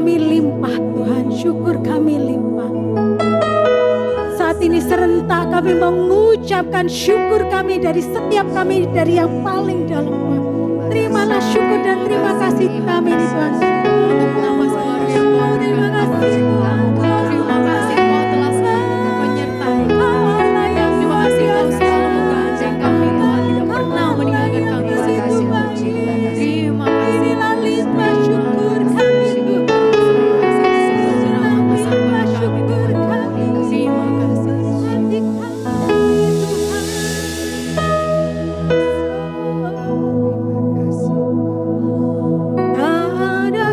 kami limpah Tuhan, syukur kami limpah. Saat ini serentak kami mengucapkan syukur kami dari setiap kami, dari yang paling dalam Tuhan. Terimalah syukur dan terima kasih kami di Tuhan. Terima kasih Tuhan. Terima kasih Kau telah selalu menyertai kami. Terima kasih Kau selalu menggandeng kami Tuhan, tidak pernah meninggalkan kami. Terima kasih Limpah syukur kami Tuhan. Limpah syukur kami. Terima kasih. Hati kami Tuhan. Tak ada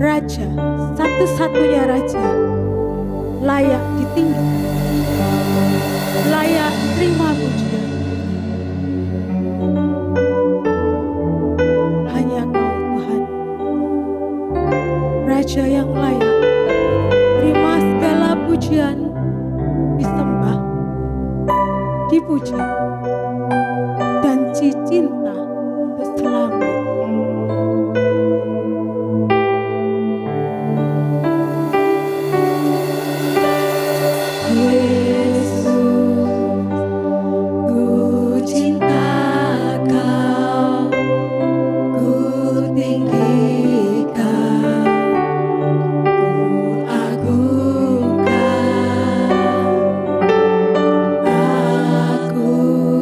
Raja, satu-satunya Raja, layak ditinggikan, layak terima pujian. Hanya Kau Tuhan, Raja yang layak terima segala pujian, disembah, dipuji, dan cinta untuk selamanya. Aku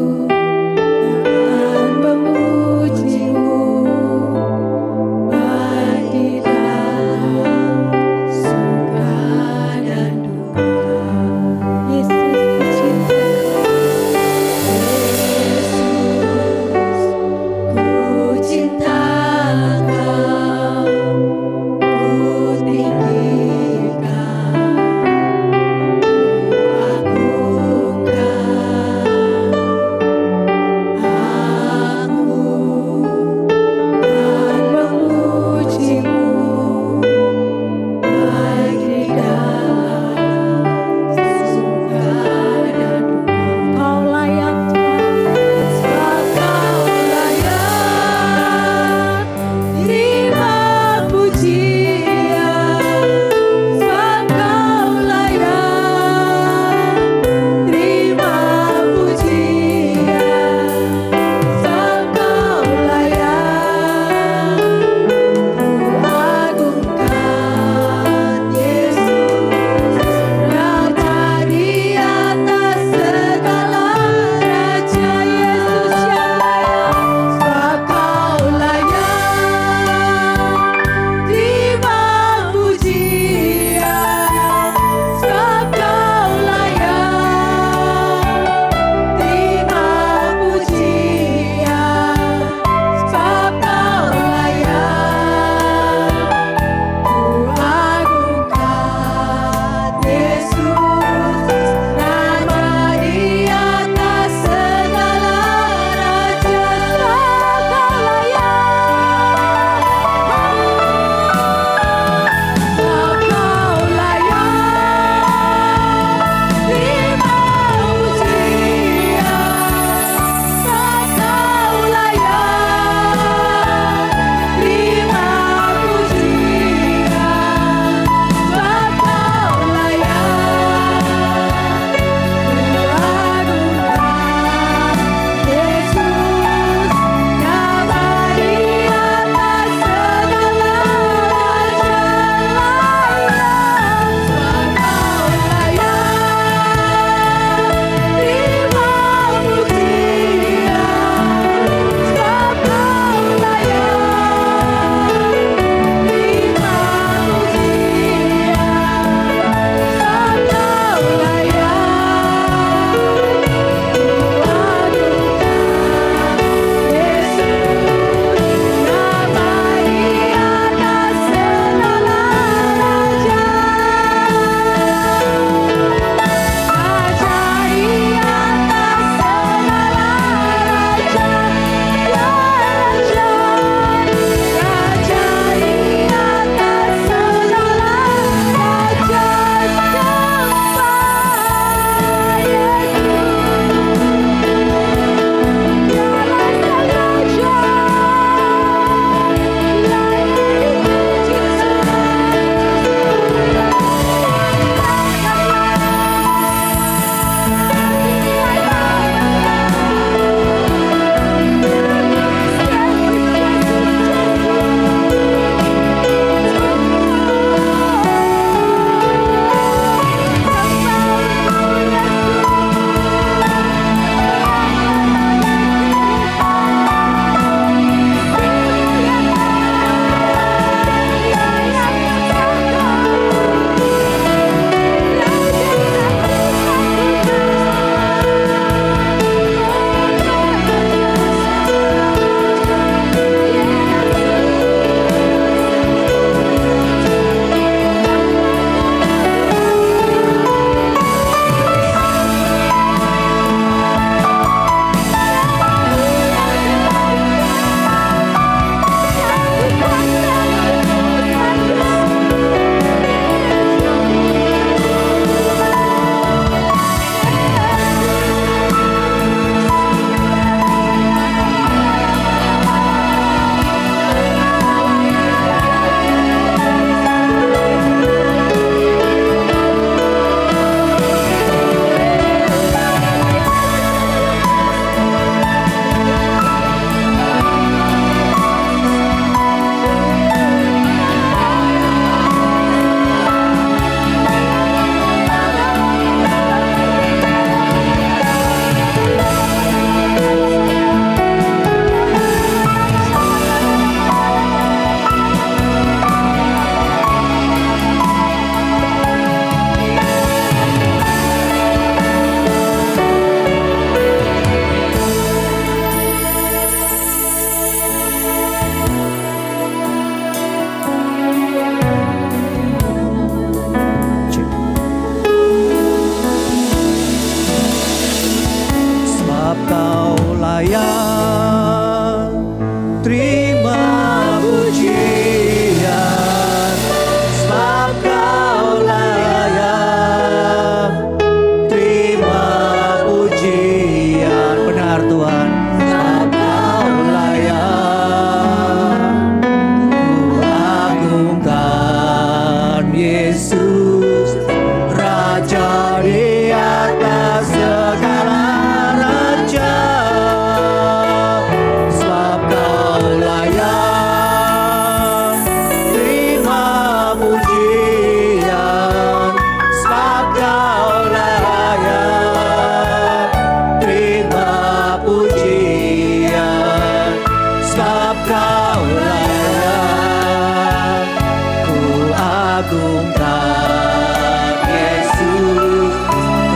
agungkan Yesus,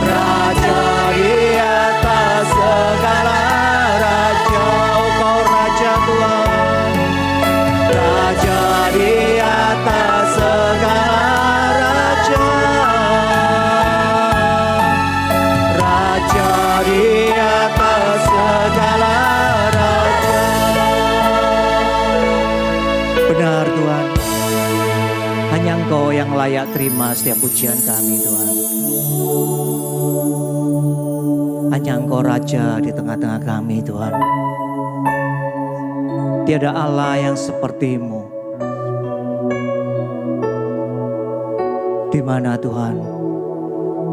Raja di atas segala raja. Oh kau Raja Tuhan, Raja di atas segala raja, Raja di atas segala raja. Benar Tuhan, hanya Engkau yang layak terima setiap pujian kami Tuhan. Hanya Engkau Raja di tengah-tengah kami Tuhan. Tiada Allah yang seperti-Mu. Di mana Tuhan,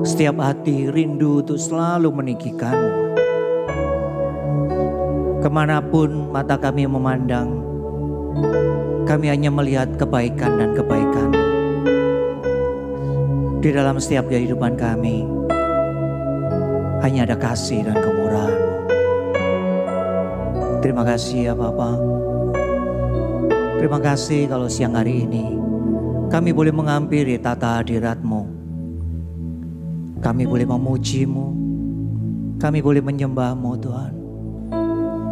setiap hati rindu untuk selalu meninggikan-Mu. Kemanapun mata kami memandang, kami hanya melihat kebaikan dan kebaikan di dalam setiap kehidupan kami. Hanya ada kasih dan kemurahan-Mu. Terima kasih ya Bapa. Terima kasih kalau siang hari ini kami boleh menghampiri tata hadirat-Mu. Kami boleh memuji-Mu. Kami boleh menyembah-Mu Tuhan.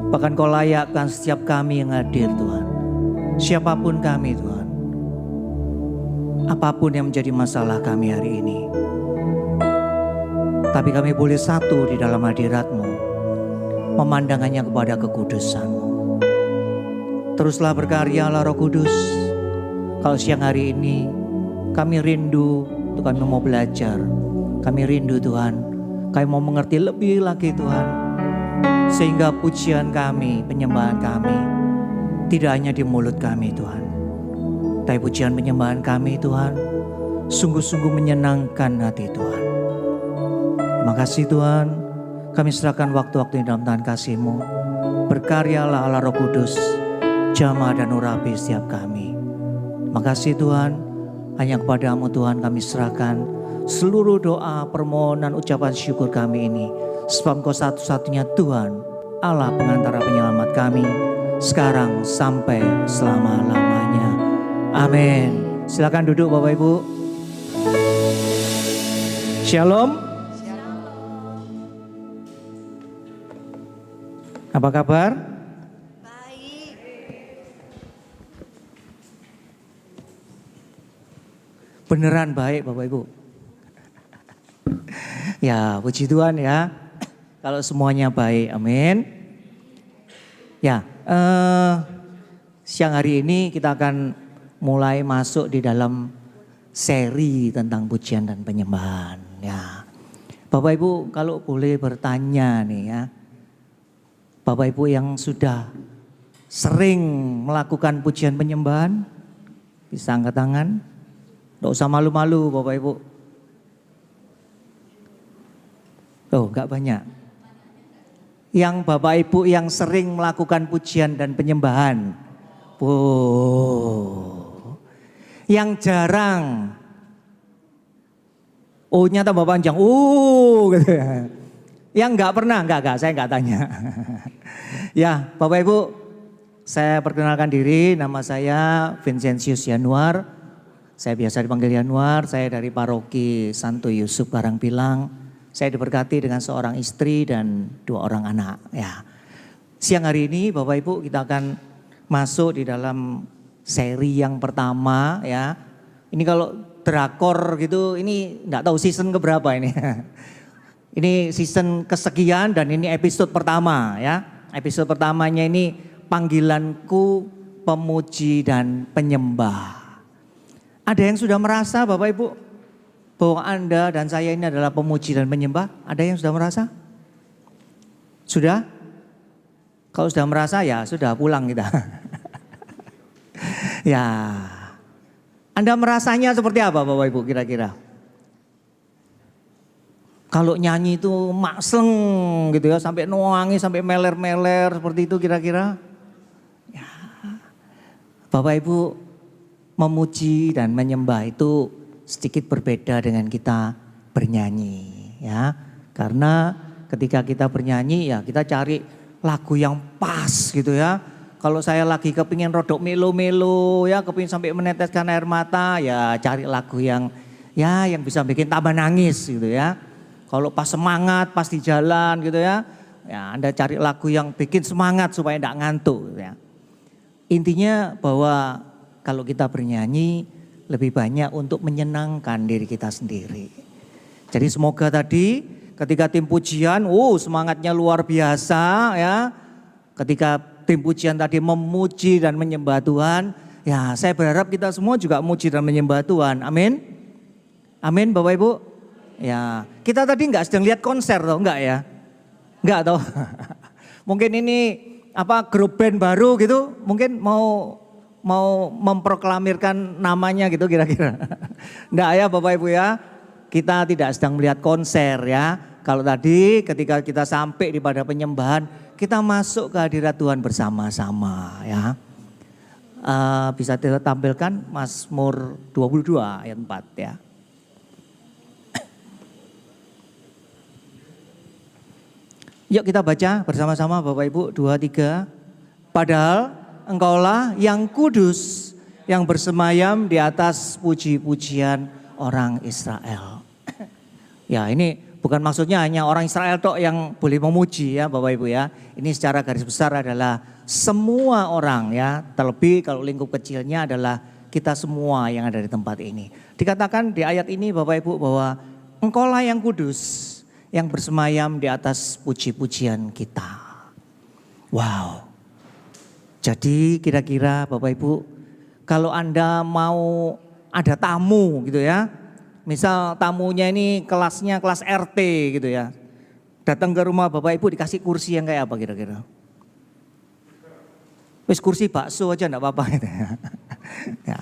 Bahkan Kau layakkan setiap kami yang hadir Tuhan. Siapapun kami Tuhan. Apapun yang menjadi masalah kami hari ini. Tapi kami boleh satu di dalam hadirat-Mu, memandang hanya kepada kekudusan-Mu. Teruslah berkaryalah Roh Kudus. Kalau siang hari ini kami rindu untuk kami mau belajar. Kami rindu Tuhan, kami mau mengerti lebih lagi Tuhan. Sehingga pujian kami, penyembahan kami tidak hanya di mulut kami Tuhan, tapi pujian penyembahan kami Tuhan sungguh-sungguh menyenangkan hati Tuhan. Terima kasih Tuhan, kami serahkan waktu-waktu dalam tangan kasih-Mu. Berkaryalah Allah Roh Kudus, jamah dan urapi setiap kami. Terima kasih Tuhan, hanya kepada-Mu Tuhan kami serahkan seluruh doa, permohonan, ucapan syukur kami ini. Sebab Engkau satu-satunya Tuhan, Allah pengantara penyelamat kami, sekarang sampai selama-lamanya. Amin. Silakan duduk Bapak Ibu. Shalom. Apa kabar? Baik. Beneran baik Bapak Ibu. Ya puji Tuhan ya. Kalau semuanya baik, amin. Ya, siang hari ini kita akan mulai masuk di dalam seri tentang pujian dan penyembahan. Ya, Bapak Ibu kalau boleh bertanya nih ya, Bapak Ibu yang sudah sering melakukan pujian penyembahan, bisa angkat tangan. Tidak usah malu-malu Bapak Ibu. Tuh, gak banyak. Yang Bapak Ibu yang sering melakukan pujian dan penyembahan. Yang jarang. O-nya tambah panjang. Gitu ya. Yang gak pernah, enggak, saya gak tanya. Ya, Bapak Ibu, saya perkenalkan diri, nama saya Vincentius Yanuar. Saya biasa dipanggil Yanuar, saya dari paroki Santo Yusuf Karangpilang. Saya diberkati dengan seorang istri dan 2 orang anak. Ya. Siang hari ini Bapak Ibu kita akan masuk di dalam seri yang pertama ya. Ini kalau drakor gitu, ini enggak tahu season keberapa ini. Ini season kesekian dan ini episode pertama ya. Episode pertamanya ini panggilanku pemuji dan penyembah. Ada yang sudah merasa Bapak Ibu bahwa Anda dan saya ini adalah pemuji dan penyembah? Ada yang sudah merasa? Sudah? Kalau sudah merasa ya sudah pulang kita. Ya. Anda merasanya seperti apa Bapak Ibu kira-kira? Kalau nyanyi itu makseng gitu ya, sampai nuangi, sampai meler-meler seperti itu kira-kira? Ya. Bapak Ibu memuji dan menyembah itu sedikit berbeda dengan kita bernyanyi ya. Karena ketika kita bernyanyi ya kita cari lagu yang pas gitu ya. Kalau saya lagi kepingin rodok melo-melo ya, kepingin sampai meneteskan air mata, ya cari lagu yang yang bisa bikin tambah nangis gitu ya. Kalau pas semangat, pas di jalan gitu ya Anda cari lagu yang bikin semangat supaya tidak ngantuk gitu ya. Intinya bahwa kalau kita bernyanyi lebih banyak untuk menyenangkan diri kita sendiri. Jadi semoga tadi ketika tim pujian, semangatnya luar biasa ya. Ketika tim pujian tadi memuji dan menyembah Tuhan, ya saya berharap kita semua juga memuji dan menyembah Tuhan. Amin. Amin Bapak Ibu. Ya, kita tadi enggak sedang lihat konser toh, enggak ya? Enggak toh. Mungkin ini grup band baru gitu, mungkin mau memproklamirkan namanya gitu kira-kira. Enggak ya Bapak Ibu ya. Kita tidak sedang melihat konser ya. Kalau tadi ketika kita sampai di pada penyembahan, kita masuk ke hadirat Tuhan bersama-sama ya. Bisa kita tampilkan Mazmur 22 ayat 4 ya. Yuk kita baca bersama-sama Bapak Ibu 2, 3. Padahal engkaulah yang kudus yang bersemayam di atas puji-pujian orang Israel. Ya ini bukan maksudnya hanya orang Israel tok yang boleh memuji ya Bapak Ibu ya. Ini secara garis besar adalah semua orang ya. Terlebih kalau lingkup kecilnya adalah kita semua yang ada di tempat ini. Dikatakan di ayat ini Bapak Ibu bahwa engkaulah yang kudus yang bersemayam di atas puji-pujian kita. Wow. Jadi kira-kira Bapak Ibu kalau Anda mau ada tamu gitu ya. Misal tamunya ini kelasnya kelas RT gitu ya. Datang ke rumah Bapak Ibu dikasih kursi yang kayak apa kira-kira? Wis kursi bakso aja enggak apa-apa gitu ya. Ya.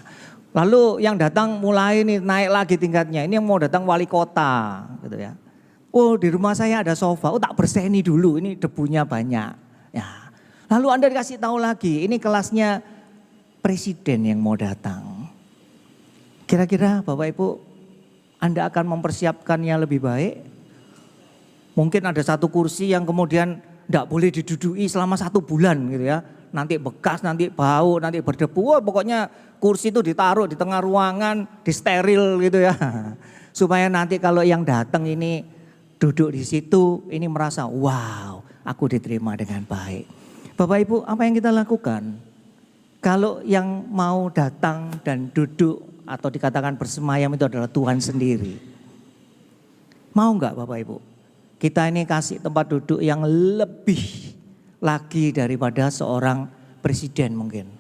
Lalu yang datang mulai nih naik lagi tingkatnya. Ini yang mau datang wali kota gitu ya. Oh di rumah saya ada sofa, tak bersihkan dulu ini debunya banyak. Ya. Lalu Anda dikasih tahu lagi ini kelasnya presiden yang mau datang. Kira-kira Bapak Ibu Anda akan mempersiapkannya lebih baik. Mungkin ada satu kursi yang kemudian tidak boleh diduduki selama 1 bulan gitu ya. Nanti bekas, nanti bau, nanti berdebu. Pokoknya kursi itu ditaruh di tengah ruangan, disteril gitu ya. Supaya nanti kalau yang datang ini duduk di situ, ini merasa wow aku diterima dengan baik. Bapak Ibu apa yang kita lakukan? Kalau yang mau datang dan duduk atau dikatakan bersemayam itu adalah Tuhan sendiri. Mau enggak Bapak Ibu? Kita ini kasih tempat duduk yang lebih lagi daripada seorang presiden mungkin.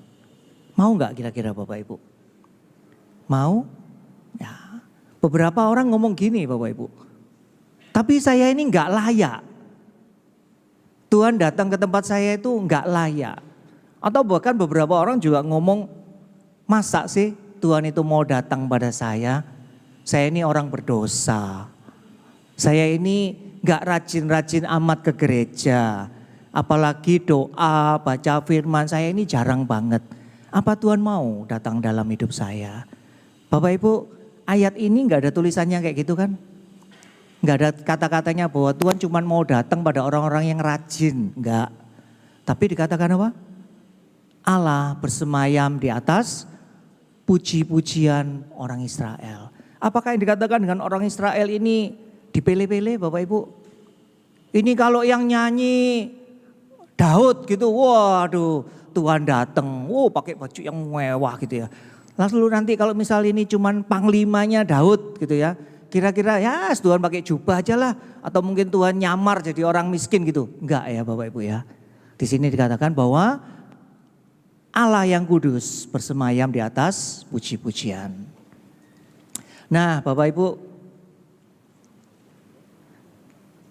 Mau enggak kira-kira Bapak Ibu? Mau? Ya. Beberapa orang ngomong gini Bapak Ibu. Tapi saya ini enggak layak. Tuhan datang ke tempat saya itu enggak layak. Atau bahkan beberapa orang juga ngomong, masa sih Tuhan itu mau datang pada saya ini orang berdosa. Saya ini enggak rajin-rajin amat ke gereja. Apalagi doa, baca firman, saya ini jarang banget. Apa Tuhan mau datang dalam hidup saya? Bapak Ibu, ayat ini enggak ada tulisannya kayak gitu kan? Enggak ada kata-katanya bahwa Tuhan cuma mau datang pada orang-orang yang rajin. Enggak. Tapi dikatakan apa? Allah bersemayam di atas puji-pujian orang Israel. Apakah yang dikatakan dengan orang Israel ini dipilih-pilih Bapak Ibu? Ini kalau yang nyanyi Daud gitu, waduh Tuhan datang, pakai baju yang mewah gitu ya. Lalu nanti kalau misal ini cuman panglimanya Daud gitu ya. Kira-kira ya Tuhan pakai jubah aja lah. Atau mungkin Tuhan nyamar jadi orang miskin gitu. Enggak ya Bapak Ibu ya. Di sini dikatakan bahwa Allah yang kudus bersemayam di atas puji-pujian. Nah Bapak Ibu,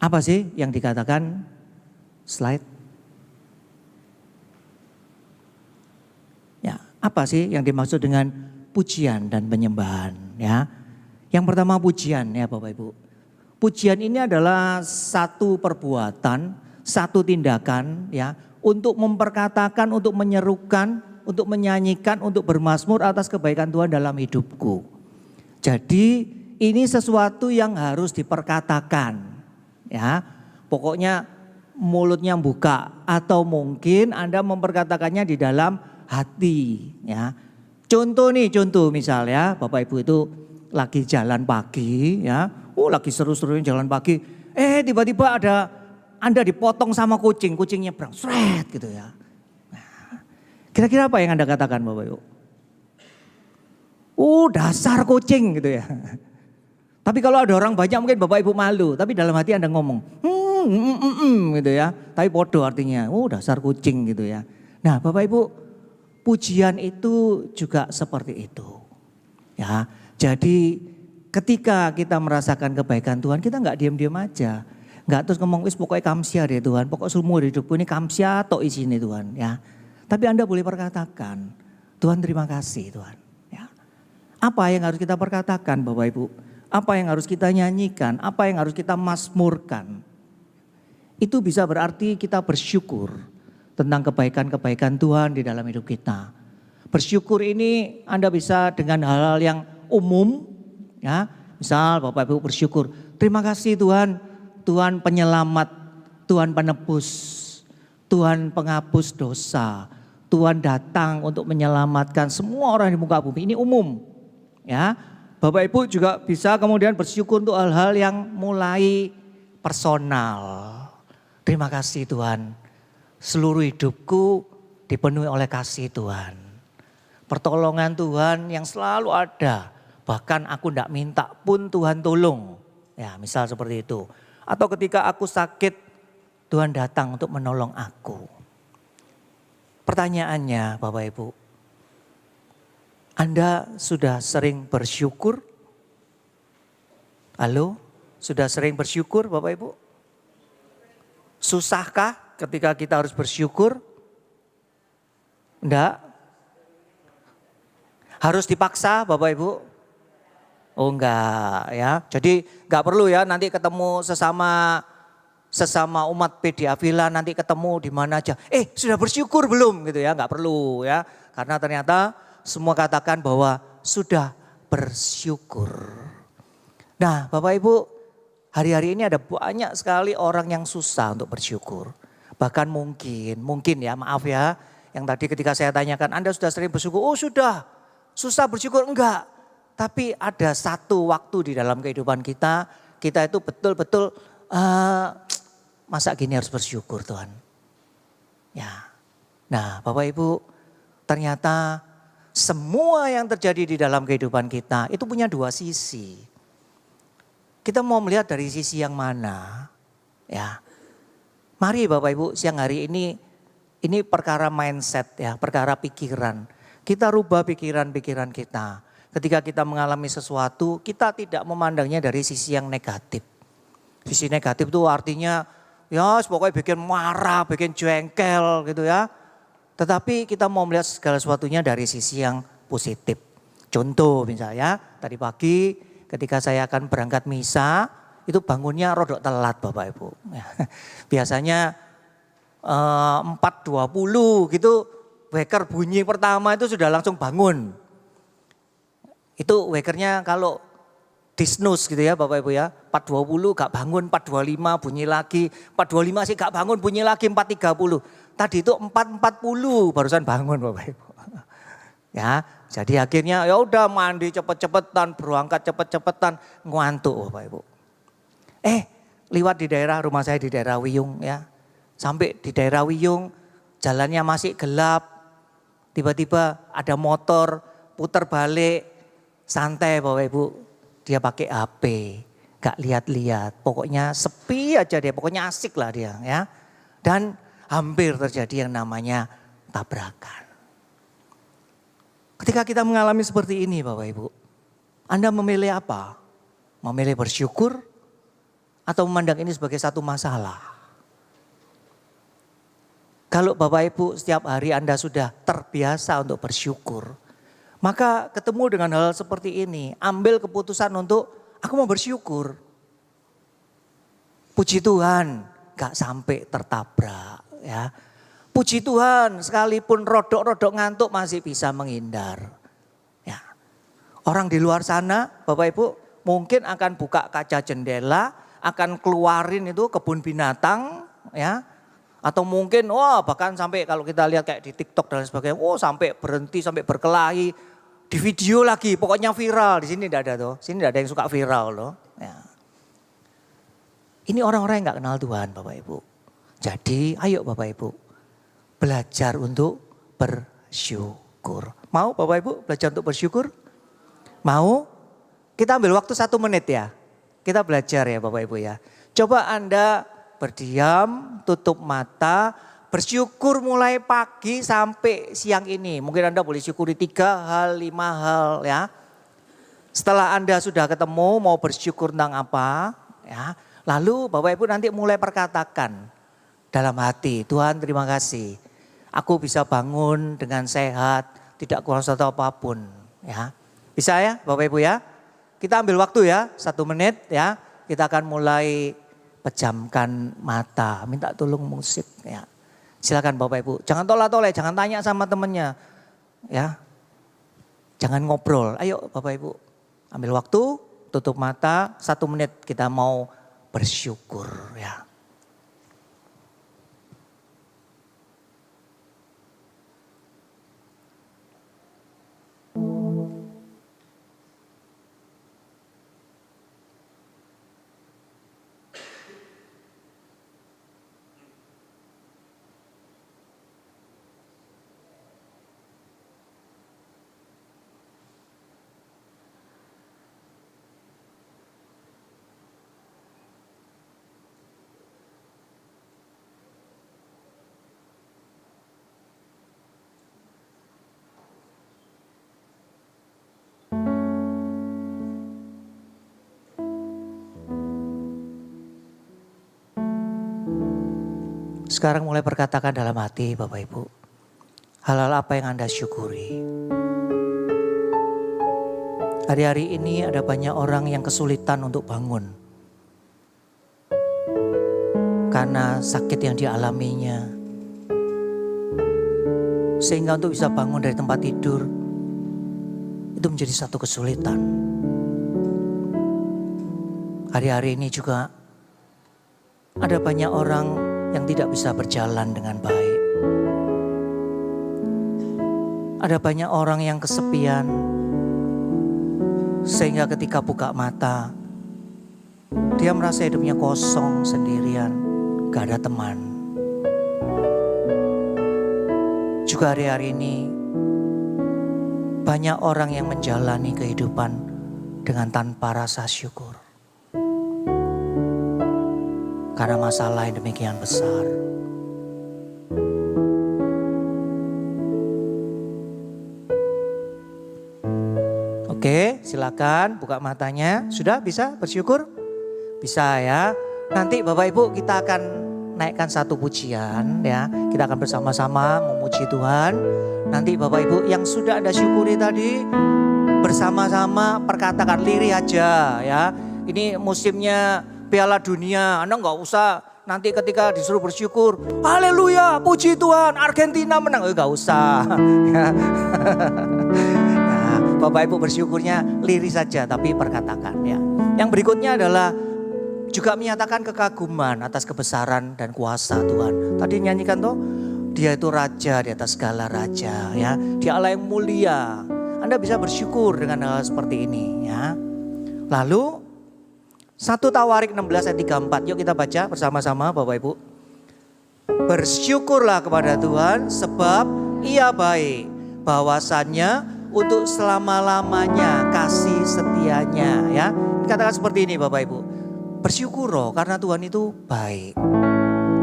apa sih yang dikatakan? Slide. Ya, apa sih yang dimaksud dengan pujian dan penyembahan ya? Yang pertama pujian ya Bapak Ibu. Pujian ini adalah satu perbuatan, satu tindakan ya. Untuk memperkatakan, untuk menyerukan, untuk menyanyikan, untuk bermazmur atas kebaikan Tuhan dalam hidupku. Jadi ini sesuatu yang harus diperkatakan. Ya, pokoknya mulutnya buka, atau mungkin Anda memperkatakannya di dalam hati, ya. Contoh misalnya Bapak Ibu itu lagi jalan pagi, ya. Lagi seru-serunya jalan pagi. Tiba-tiba Anda dipotong sama kucing, kucing nyebrang, sret gitu ya. Nah, kira-kira apa yang Anda katakan Bapak Ibu? Dasar kucing gitu ya. Tapi kalau ada orang banyak mungkin Bapak Ibu malu. Tapi dalam hati Anda ngomong, gitu ya. Tapi podo artinya, dasar kucing gitu ya. Nah Bapak Ibu, pujian itu juga seperti itu. Ya, jadi ketika kita merasakan kebaikan Tuhan, kita nggak diam-diam aja. Nggak terus ngomong, pokoknya kamsia deh Tuhan. Pokok seumur hidupku ini kamsia atau isinya Tuhan. Ya, tapi Anda boleh perkatakan, Tuhan terima kasih Tuhan. Apa yang harus kita perkatakan Bapak Ibu? Apa yang harus kita nyanyikan? Apa yang harus kita mazmurkan? Itu bisa berarti kita bersyukur tentang kebaikan-kebaikan Tuhan di dalam hidup kita. Bersyukur ini Anda bisa dengan hal-hal yang umum. Ya, misal Bapak Ibu bersyukur, terima kasih Tuhan, Tuhan penyelamat, Tuhan penebus, Tuhan penghapus dosa. Tuhan datang untuk menyelamatkan semua orang di muka bumi. Ini umum. Ya, Bapak Ibu juga bisa kemudian bersyukur untuk hal-hal yang mulai personal. Terima kasih Tuhan, seluruh hidupku dipenuhi oleh kasih Tuhan. Pertolongan Tuhan yang selalu ada, bahkan aku tidak minta pun Tuhan tolong. Ya, misal seperti itu. Atau ketika aku sakit, Tuhan datang untuk menolong aku. Pertanyaannya Bapak Ibu, Anda sudah sering bersyukur? Halo, sudah sering bersyukur Bapak Ibu? Susahkah ketika kita harus bersyukur? Enggak? Harus dipaksa Bapak Ibu? Oh enggak ya, jadi enggak perlu ya nanti ketemu sesama umat PDA Villa nanti ketemu di mana aja. Sudah bersyukur belum gitu ya, enggak perlu ya. Karena ternyata semua katakan bahwa sudah bersyukur. Nah Bapak Ibu, hari-hari ini ada banyak sekali orang yang susah untuk bersyukur. Bahkan mungkin ya, maaf ya, yang tadi ketika saya tanyakan Anda sudah sering bersyukur? Oh sudah, susah bersyukur enggak. Tapi ada satu waktu di dalam kehidupan kita itu betul-betul masa gini harus bersyukur Tuhan. Ya, nah Bapak Ibu, ternyata semua yang terjadi di dalam kehidupan kita itu punya dua sisi. Kita mau melihat dari sisi yang mana? Ya, mari Bapak Ibu siang hari ini perkara mindset ya, perkara pikiran. Kita rubah pikiran-pikiran kita. Ketika kita mengalami sesuatu, kita tidak memandangnya dari sisi yang negatif. Sisi negatif itu artinya ya pokoknya bikin marah, bikin jengkel gitu ya. Tetapi kita mau melihat segala sesuatunya dari sisi yang positif. Contoh misalnya tadi pagi ketika saya akan berangkat misa, itu bangunnya rodok telat Bapak Ibu. Biasanya 4.20 gitu waker bunyi pertama itu sudah langsung bangun. Itu wakernya kalau disnus gitu ya Bapak Ibu ya. 4.20 gak bangun, 4.25 bunyi lagi. 4.25 sih gak bangun, bunyi lagi 4.30. Tadi itu 4.40 barusan bangun Bapak Ibu. Ya, jadi akhirnya ya udah mandi cepet-cepetan, berangkat cepet-cepetan, ngantuk Bapak Ibu. Lewat di daerah rumah saya di daerah Wiyung ya. Sampai di daerah Wiyung jalannya masih gelap. Tiba-tiba ada motor putar balik, santai Bapak Ibu. Dia pakai HP, gak lihat-lihat. Pokoknya sepi aja dia, pokoknya asik lah dia ya. Dan hampir terjadi yang namanya tabrakan. Ketika kita mengalami seperti ini Bapak Ibu, Anda memilih apa? Memilih bersyukur atau memandang ini sebagai satu masalah? Kalau Bapak Ibu setiap hari Anda sudah terbiasa untuk bersyukur, maka ketemu dengan hal seperti ini, ambil keputusan untuk aku mau bersyukur. Puji Tuhan, gak sampai tertabrak ya. Puji Tuhan, sekalipun rodok-rodok ngantuk masih bisa menghindar. Ya. Orang di luar sana, Bapak Ibu, mungkin akan buka kaca jendela, akan keluarin itu kebun binatang, ya. Atau mungkin bahkan sampai kalau kita lihat kayak di TikTok dan sebagainya, sampai berhenti, sampai berkelahi, di video lagi, pokoknya viral. Di sini tidak ada tuh, sini tidak ada yang suka viral loh. Ya. Ini orang-orang yang gak kenal Tuhan Bapak Ibu. Jadi ayo Bapak Ibu, belajar untuk bersyukur. Mau Bapak Ibu belajar untuk bersyukur? Mau? Kita ambil waktu 1 menit ya. Kita belajar ya Bapak Ibu ya. Coba Anda berdiam, tutup mata, bersyukur mulai pagi sampai siang ini. Mungkin Anda boleh syukuri 3 hal, 5 hal ya. Setelah Anda sudah ketemu mau bersyukur tentang apa ya. Lalu Bapak Ibu nanti mulai perkatakan dalam hati, Tuhan terima kasih. Aku bisa bangun dengan sehat, tidak kurang satu apapun ya. Bisa ya Bapak Ibu ya. Kita ambil waktu ya 1 menit ya. Kita akan mulai pejamkan mata, minta tolong musik ya. Silakan Bapak Ibu, jangan tolak-tolak, jangan tanya sama temennya ya. Jangan ngobrol, ayo Bapak Ibu ambil waktu, tutup mata 1 menit kita mau bersyukur ya. Sekarang mulai perkatakan dalam hati Bapak Ibu. Hal-hal apa yang Anda syukuri. Hari-hari ini ada banyak orang yang kesulitan untuk bangun. Karena sakit yang dialaminya. Sehingga untuk bisa bangun dari tempat tidur. Itu menjadi satu kesulitan. Hari-hari ini juga ada banyak orang yang tidak bisa berjalan dengan baik. Ada banyak orang yang kesepian, sehingga ketika buka mata, dia merasa hidupnya kosong, sendirian, gak ada teman. Juga hari-hari ini, banyak orang yang menjalani kehidupan dengan tanpa rasa syukur. Karena masalah yang demikian besar. Oke, silakan buka matanya. Sudah bisa bersyukur? Bisa ya. Nanti Bapak Ibu kita akan naikkan satu pujian ya. Kita akan bersama-sama memuji Tuhan. Nanti Bapak Ibu yang sudah Anda syukuri tadi bersama-sama perkatakan lirih aja ya. Ini musimnya Piala Dunia, Anda nggak usah nanti ketika disuruh bersyukur, haleluya, puji Tuhan, Argentina menang, nggak usah. Nah, Bapak Ibu bersyukurnya lirih saja, tapi perkatakan ya. Yang berikutnya adalah juga menyatakan kekaguman atas kebesaran dan kuasa Tuhan. Tadi nyanyikan toh, Dia itu Raja di atas segala raja, ya. Dia Allah yang mulia. Anda bisa bersyukur dengan hal seperti ini, ya. Lalu 1 Tawarik 16 ayat 34. Yuk kita baca bersama-sama Bapak Ibu. Bersyukurlah kepada Tuhan sebab Ia baik. Bahwasannya untuk selama-lamanya kasih setianya. Ya, dikatakan seperti ini Bapak Ibu. Bersyukur loh karena Tuhan itu baik.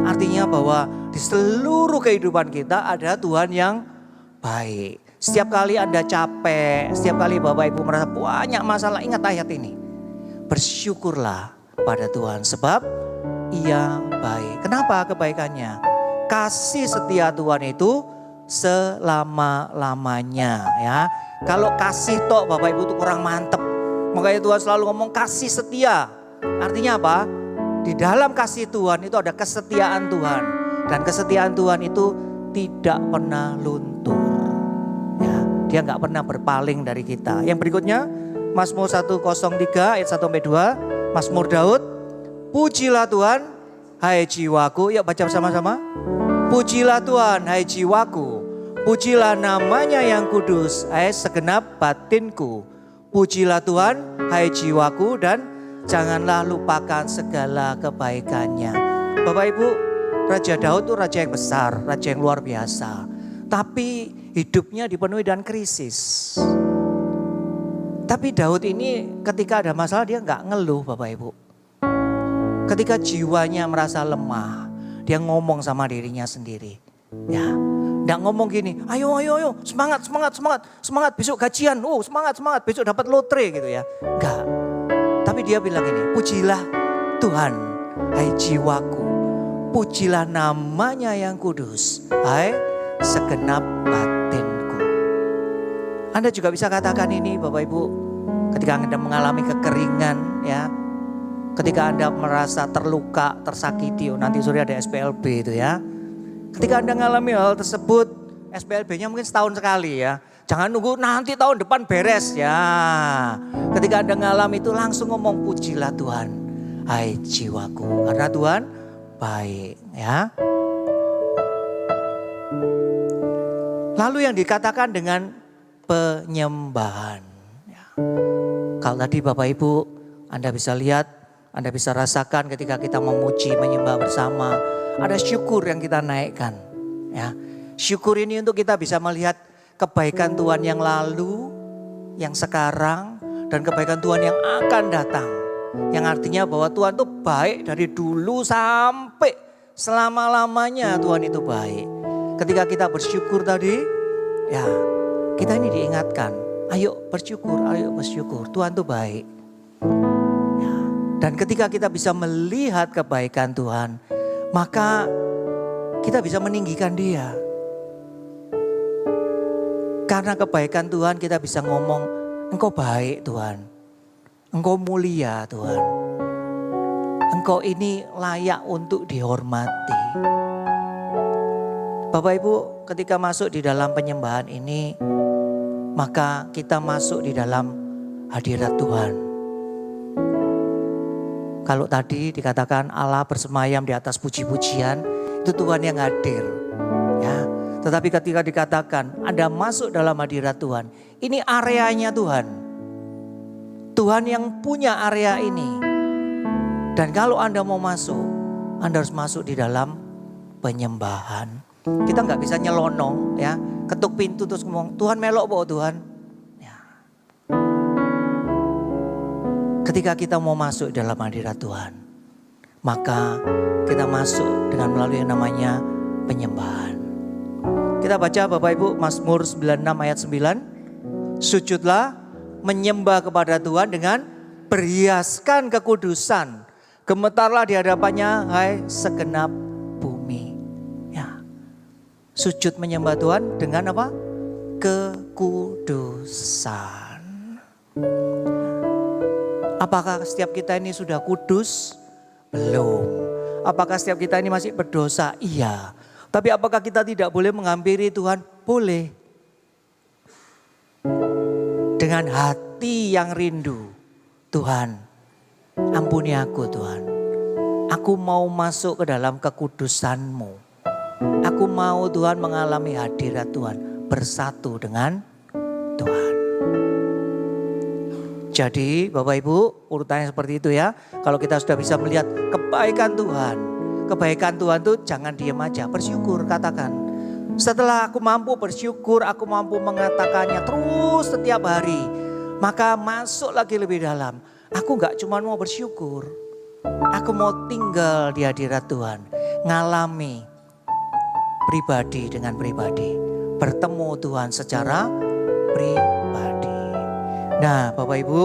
Artinya bahwa di seluruh kehidupan kita ada Tuhan yang baik. Setiap kali Anda capek, setiap kali Bapak Ibu merasa banyak masalah, ingat ayat ini. Bersyukurlah pada Tuhan sebab Ia baik. Kenapa kebaikannya? Kasih setia Tuhan itu selama-lamanya, ya. Kalau kasih tok Bapak Ibu itu kurang mantep. Makanya Tuhan selalu ngomong kasih setia. Artinya apa? Di dalam kasih Tuhan itu ada kesetiaan Tuhan. Dan kesetiaan Tuhan itu tidak pernah luntur. Ya, Dia gak pernah berpaling dari kita. Yang berikutnya Mazmur 103 ayat 1-2. Mazmur Daud. Pujilah Tuhan. hai jiwaku. Yuk baca bersama-sama. Pujilah Tuhan, hai jiwaku. Pujilah namanya yang kudus, hai segenap batinku. Pujilah Tuhan, hai jiwaku, dan janganlah lupakan segala kebaikannya. Bapak Ibu, Raja Daud itu raja yang besar, raja yang luar biasa. Tapi hidupnya dipenuhi dengan krisis. Tapi Daud ini ketika ada masalah dia nggak ngeluh Bapak Ibu. Ketika jiwanya merasa lemah, dia ngomong sama dirinya sendiri. Ya, nggak ngomong gini, ayo, semangat, besok gajian, semangat, besok dapat lotre gitu ya. Enggak, tapi dia bilang ini, pujilah Tuhan, hai jiwaku. Pujilah namanya yang kudus, hai segenap batinku. Anda juga bisa katakan ini Bapak Ibu, ketika Anda mengalami kekeringan ya. Ketika Anda merasa terluka, tersakiti, nanti sore ada SPLB itu ya. Ketika Anda mengalami hal tersebut, SPLB-nya mungkin setahun sekali ya. Jangan nunggu nanti tahun depan beres ya. Ketika Anda mengalami itu langsung ngomong pujilah Tuhan, hai jiwaku. Karena Tuhan baik ya. Lalu yang dikatakan dengan penyembahan. Ya. Kalau tadi Bapak Ibu Anda bisa lihat, Anda bisa rasakan ketika kita memuji, menyembah bersama. Ada syukur yang kita naikkan. Ya. Syukur ini untuk kita bisa melihat kebaikan Tuhan yang lalu, yang sekarang, dan kebaikan Tuhan yang akan datang. Yang artinya bahwa Tuhan itu baik dari dulu sampai selama-lamanya Tuhan itu baik. Ketika kita bersyukur tadi, ya kita ini diingatkan. Ayo bersyukur, Tuhan itu baik. Dan ketika kita bisa melihat kebaikan Tuhan, maka kita bisa meninggikan Dia. Karena kebaikan Tuhan kita bisa ngomong, Engkau baik Tuhan. Engkau mulia Tuhan. Engkau ini layak untuk dihormati. Bapak Ibu, ketika masuk di dalam penyembahan ini, maka kita masuk di dalam hadirat Tuhan. Kalau tadi dikatakan Allah bersemayam di atas puji-pujian, itu Tuhan yang hadir. Ya. Tetapi ketika dikatakan Anda masuk dalam hadirat Tuhan, ini areanya Tuhan. Tuhan yang punya area ini. Dan kalau Anda mau masuk, Anda harus masuk di dalam penyembahan. Kita nggak bisa nyelonong ya, ketuk pintu terus ngomong, Tuhan melok po Tuhan. Ketika kita mau masuk dalam hadirat Tuhan, maka kita masuk dengan melalui yang namanya penyembahan. Kita baca Bapak Ibu Mazmur 96 ayat 9. Sujudlah menyembah kepada Tuhan dengan berhiaskan kekudusan. Gemetarlah di hadapannya hai segenap bumi. Ya. Sujud menyembah Tuhan dengan apa? Kekudusan. Apakah setiap kita ini sudah kudus? Belum. Apakah setiap kita ini masih berdosa? Iya. Tapi apakah kita tidak boleh menghampiri Tuhan? Boleh. Dengan hati yang rindu. Tuhan, ampuni aku Tuhan. Aku mau masuk ke dalam kekudusan-Mu. Aku mau Tuhan mengalami hadirat Tuhan. Bersatu dengan Tuhan. Jadi Bapak Ibu urutannya seperti itu ya. Kalau kita sudah bisa melihat kebaikan Tuhan. Kebaikan Tuhan itu jangan diam aja, bersyukur katakan. Setelah aku mampu bersyukur, aku mampu mengatakannya terus setiap hari. Maka masuk lagi lebih dalam. Aku gak cuma mau bersyukur. Aku mau tinggal di hadirat Tuhan. Ngalami pribadi dengan pribadi. Bertemu Tuhan secara pribadi. Nah Bapak Ibu,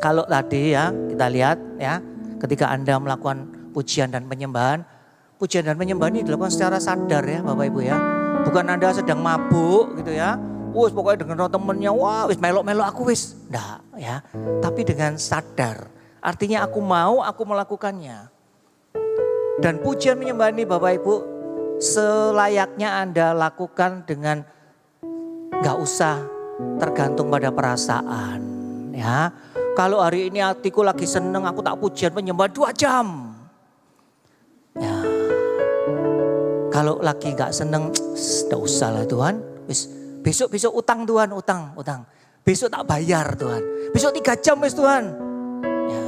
kalau tadi ya kita lihat ya ketika Anda melakukan pujian dan penyembahan ini dilakukan secara sadar ya Bapak Ibu ya. Bukan Anda sedang mabuk gitu ya. Wah pokoknya dengan temennya, wah wis melok-melok aku wis. Enggak ya, tapi dengan sadar. Artinya aku mau, aku melakukannya. Dan pujian penyembahan ini Bapak Ibu selayaknya Anda lakukan dengan gak usah tergantung pada perasaan ya. Kalau hari ini hatiku lagi seneng, aku tak pujian penyembahan 2 jam. Ya, kalau lagi nggak seneng, tidak usah lah Tuhan. Besok utang Tuhan, utang. Besok tak bayar Tuhan. Besok 3 jam wis Tuhan. Ya,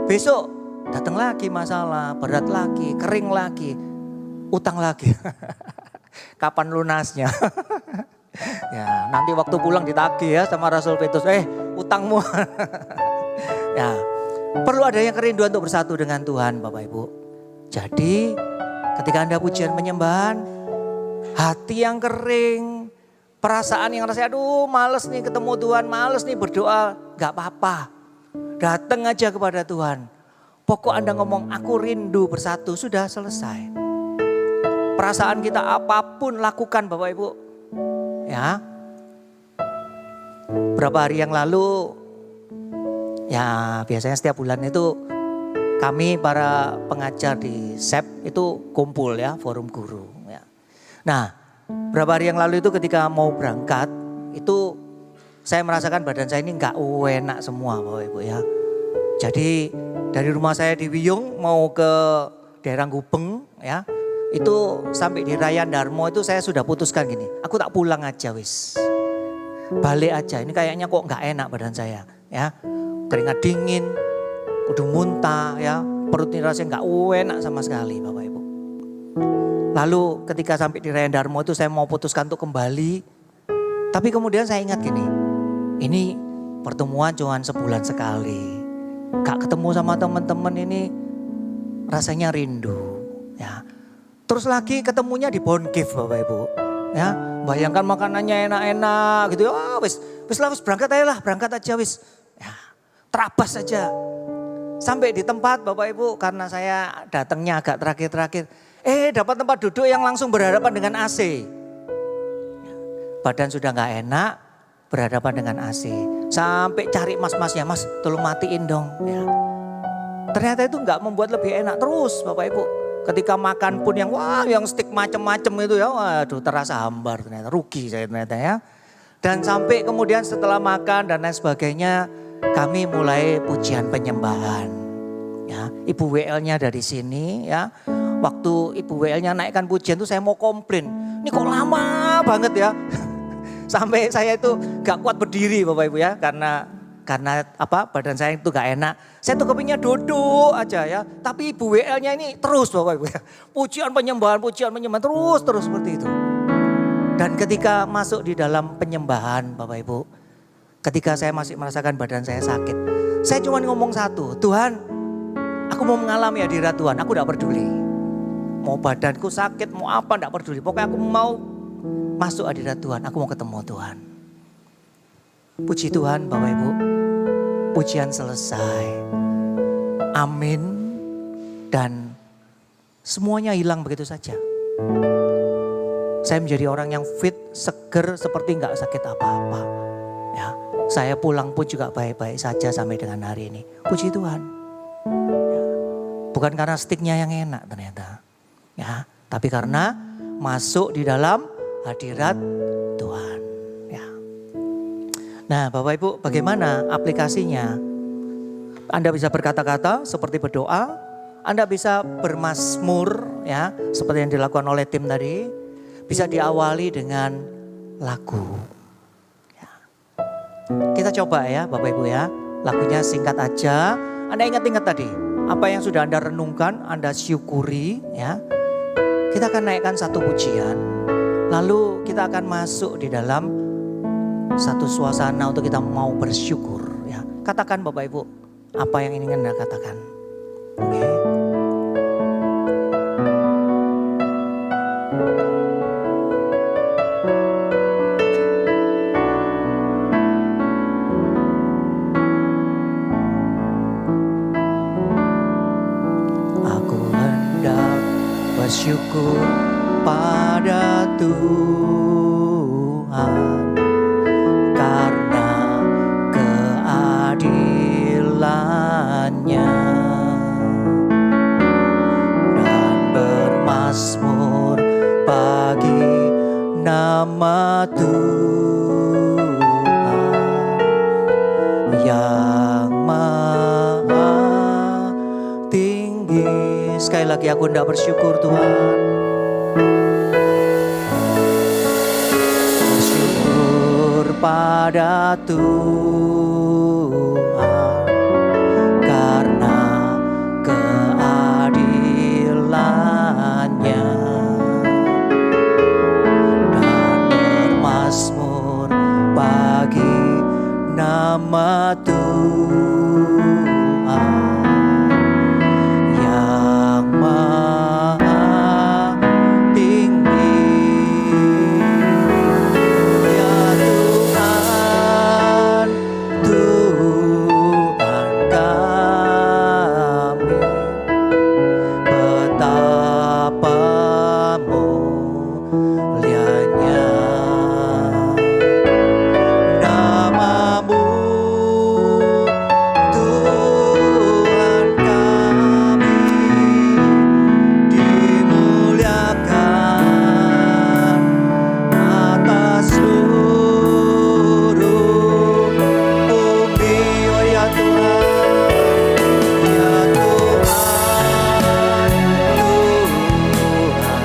besok datang lagi masalah, berat lagi, kering lagi, utang lagi. Kapan lunasnya? Ya, nanti waktu pulang ditagih ya sama Rasul Petrus. Utangmu. Ya, perlu adanya kerinduan untuk bersatu dengan Tuhan Bapak Ibu. Jadi ketika Anda pujian penyembahan, hati yang kering, perasaan yang rasanya aduh males nih ketemu Tuhan, males nih berdoa, gak apa-apa. Datang aja kepada Tuhan. Pokok Anda ngomong aku rindu bersatu, sudah selesai. Perasaan kita apapun lakukan Bapak Ibu. Ya, berapa hari yang lalu, ya biasanya setiap bulan itu kami para pengajar di SEP itu kumpul ya, forum guru. Ya. Nah, berapa hari yang lalu itu ketika mau berangkat, itu saya merasakan badan saya ini nggak enak semua Bapak Ibu ya. Jadi dari rumah saya di Wiyung mau ke daerah Gubeng ya. Itu sampai di Raya Darmo itu saya sudah putuskan gini, aku tak pulang aja wis. Balik aja, ini kayaknya kok gak enak badan saya ya. Keringat dingin, udah muntah ya, perut ini rasanya gak enak sama sekali Bapak Ibu. Lalu ketika sampai di Raya Darmo itu saya mau putuskan untuk kembali. Tapi kemudian saya ingat gini, ini pertemuan cuma sebulan sekali. Gak ketemu sama teman-teman ini rasanya rindu ya. Terus lagi ketemunya di Bondgift Bapak Ibu. Ya, bayangkan makanannya enak-enak gitu. Oh, wis berangkat aja wis. Ya, terabas saja. Sampai di tempat Bapak Ibu karena saya datangnya agak terakhir-terakhir. Dapat tempat duduk yang langsung berhadapan dengan AC. Badan sudah gak enak, berhadapan dengan AC. Sampai cari mas-masnya, mas tolong matiin dong. Ya. Ternyata itu gak membuat lebih enak terus Bapak Ibu. Ketika makan pun yang stick macam-macam itu ya, waduh terasa hambar ternyata, rugi saya ternyata ya. Dan sampai kemudian setelah makan dan lain sebagainya, kami mulai pujian penyembahan. Ya, Ibu WL-nya dari sini ya, waktu Ibu WL-nya naikkan pujian itu saya mau komplain, ini kok lama banget ya. Sampai saya itu gak kuat berdiri Bapak Ibu ya, karena badan saya itu gak enak. Saya tuh kepingnya duduk aja ya. Tapi Ibu WL-nya ini terus Bapak Ibu ya. Pujian penyembahan terus seperti itu. Dan ketika masuk di dalam penyembahan Bapak Ibu. Ketika saya masih merasakan badan saya sakit. Saya cuma ngomong satu, Tuhan aku mau mengalami hadirat Tuhan, aku gak peduli. Mau badanku sakit, mau apa gak peduli. Pokoknya aku mau masuk hadirat Tuhan, aku mau ketemu Tuhan. Puji Tuhan Bapak Ibu. Pujian selesai. Amin. Dan semuanya hilang begitu saja. Saya menjadi orang yang fit, seger, seperti nggak sakit apa-apa. Ya, saya pulang pun juga baik-baik saja sampai dengan hari ini. Puji Tuhan. Ya, bukan karena sticknya yang enak ternyata. Ya, tapi karena masuk di dalam hadirat Tuhan. Nah Bapak Ibu bagaimana aplikasinya? Anda bisa berkata-kata seperti berdoa. Anda bisa bermazmur ya seperti yang dilakukan oleh tim tadi. Bisa diawali dengan lagu. Ya. Kita coba ya Bapak Ibu ya. Lagunya singkat aja. Anda ingat-ingat tadi. Apa yang sudah Anda renungkan, Anda syukuri ya. Kita akan naikkan satu pujian. Lalu kita akan masuk di dalam satu suasana untuk kita mau bersyukur ya. Katakan Bapak Ibu apa yang ingin Anda katakan. Oke. Aku hendak bersyukur pada Tuhan. Karena keadilannya dan bermazmur bagi nama Tuhan yang maha tinggi. sekali lagi aku hendak bersyukur Tuhan. Bersyukur pada Tuhan karena keadilannya dan bermazmur bagi nama Tuhan yang maha tinggi. Ya Tuhan, Tuhan kami, betapa mulianya namamu. Tuhan kami, dimuliakan atas seluruh bumi. Oh ya Tuhan, ya Tuhan, Tuhan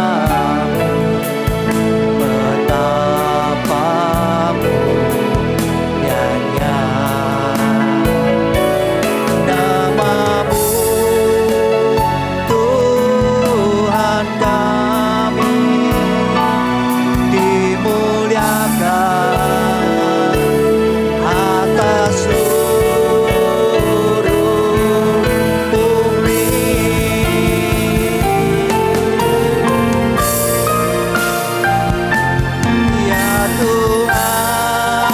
kami, betapa mulianya namamu. Tuhan kami, dimuliakan atas seluruh bumi. Ya Tuhan,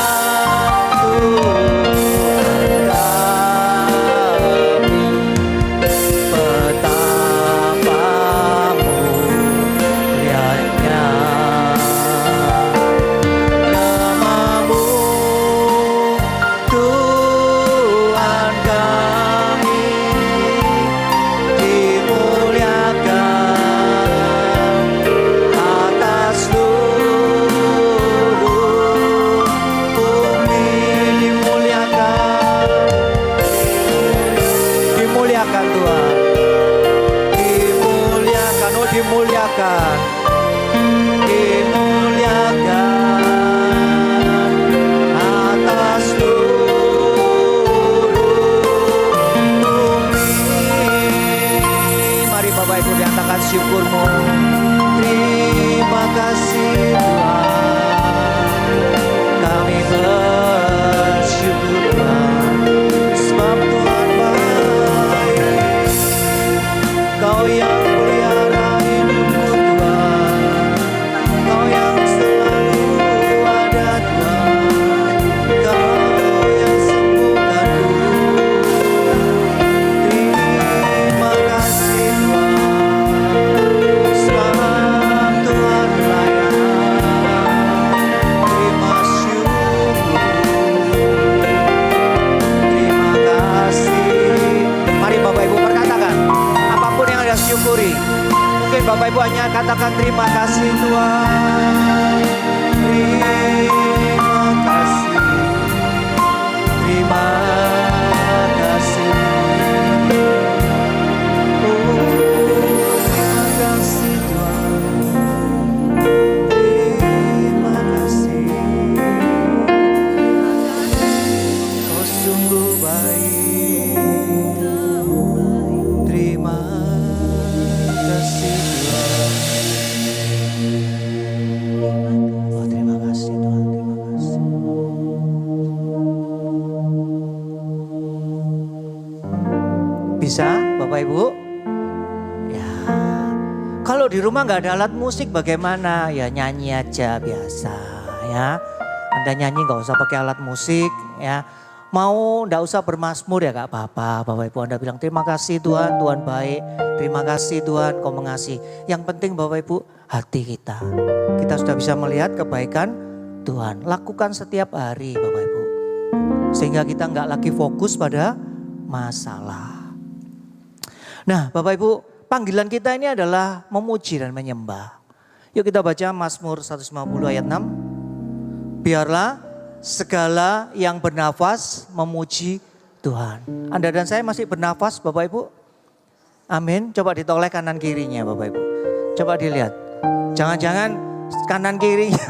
Tuhan kami, betapa mulianya namamu. Tuhan kami, dimuliakan atas seluruh bumi. Dimuliakan Tuhan, dimuliakan, oh dimuliakan, dimuliakan atas seluruh bumi. Mari Bapak Ibu diangkat syukurmu. Terima kasih Tuhan, kami bersyukur Tuhan, sebab Tuhan baik. Kau yang pelihara hidupku Tuhan, Kau yang selalu ada Tuhan, Kau yang sembuhkanku. Terima kasih Tuhan, sebab Tuhan layak. Terima syukur, terima kasih. Mari Bapak Ibu perkatakan apapun yang Anda syukuri. Mungkin Bapak Ibu hanya katakan terima kasih Tuhan, terima kasih, terima kasih. Oh, terima kasih Tuhan, terima kasih. Kau sungguh baik. Terima kasih Tuhan. Oh terima kasih Tuhan, terima kasih. Bisa Bapak Ibu? Ya. Kalau di rumah nggak ada alat musik bagaimana? Ya nyanyi aja biasa ya. Anda nyanyi nggak usah pakai alat musik ya. Mau nggak usah bermazmur ya gak apa-apa. Bapak Ibu Anda bilang terima kasih Tuhan, Tuhan baik. Terima kasih Tuhan kau mengasihi. Yang penting Bapak Ibu hati kita. Kita sudah bisa melihat kebaikan Tuhan. Lakukan setiap hari Bapak Ibu. Sehingga kita nggak lagi fokus pada masalah. Nah Bapak Ibu, panggilan kita ini adalah memuji dan menyembah. Yuk kita baca Mazmur 150 ayat 6. Biarlah segala yang bernafas memuji Tuhan. Anda dan saya masih bernafas Bapak Ibu? Amin. Coba ditoleh kanan kirinya Bapak Ibu. Coba dilihat. Jangan-jangan kanan kirinya.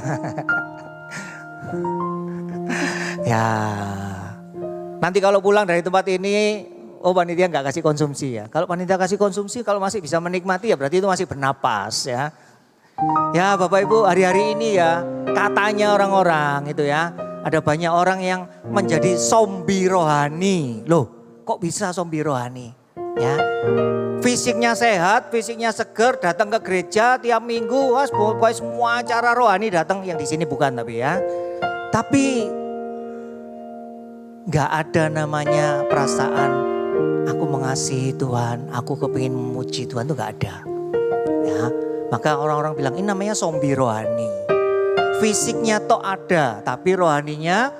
Ya. Nanti kalau pulang dari tempat ini, panitia nggak kasih konsumsi ya. Kalau panitia kasih konsumsi, kalau masih bisa menikmati ya berarti itu masih bernapas ya. Ya Bapak Ibu, hari-hari ini ya katanya orang-orang itu ya, ada banyak orang yang menjadi zombie rohani. Loh, kok bisa zombie rohani? Ya. Fisiknya sehat, fisiknya seger, datang ke gereja tiap minggu, pokoknya semua acara rohani datang, yang di sini bukan tapi ya. Tapi nggak ada namanya perasaan aku mengasihi Tuhan, aku kepingin memuji Tuhan, itu nggak ada. Ya, maka orang-orang bilang ini namanya zombie rohani. Fisiknya toh ada, tapi rohaninya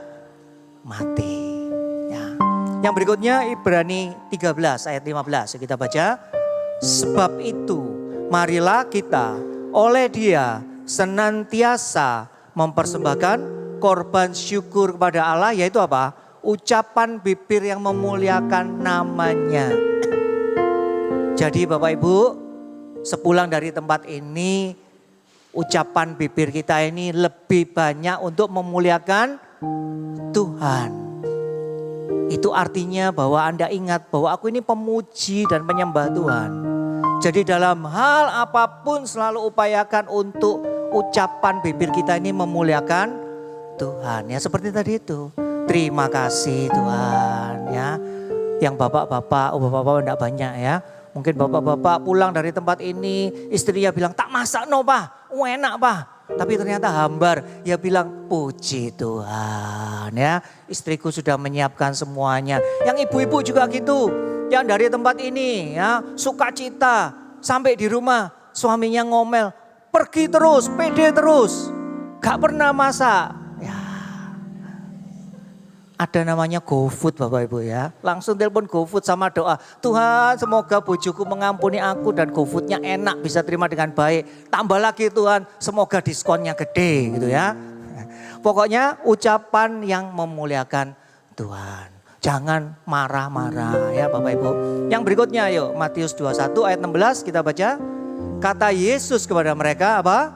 mati. Ya. Yang berikutnya Ibrani 13 ayat 15 kita baca. Sebab itu marilah kita oleh Dia senantiasa mempersembahkan korban syukur kepada Allah, yaitu apa? Ucapan bibir yang memuliakan namanya. Jadi Bapak Ibu, sepulang dari tempat ini, ucapan bibir kita ini lebih banyak untuk memuliakan Tuhan. Itu artinya bahwa Anda ingat bahwa aku ini pemuji dan penyembah Tuhan. Jadi dalam hal apapun selalu upayakan untuk ucapan bibir kita ini memuliakan Tuhan. Ya seperti tadi itu. Terima kasih Tuhan ya. Yang bapak-bapak, bapak-bapak enggak banyak ya. Mungkin bapak-bapak pulang dari tempat ini, istrinya bilang tak masak no pak, enak pak. Tapi ternyata hambar, ya bilang puji Tuhan ya. Istriku sudah menyiapkan semuanya. Yang ibu-ibu juga gitu, yang dari tempat ini ya, sukacita sampai di rumah suaminya ngomel, pergi terus, pede terus, gak pernah masak. Ada namanya GoFood Bapak Ibu ya. Langsung telepon GoFood sama doa. Tuhan semoga bojoku mengampuni aku dan GoFoodnya enak bisa terima dengan baik. Tambah lagi Tuhan semoga diskonnya gede gitu ya. Pokoknya ucapan yang memuliakan Tuhan. Jangan marah-marah ya Bapak Ibu. Yang berikutnya yuk Matius 21 ayat 16 kita baca. Kata Yesus kepada mereka apa?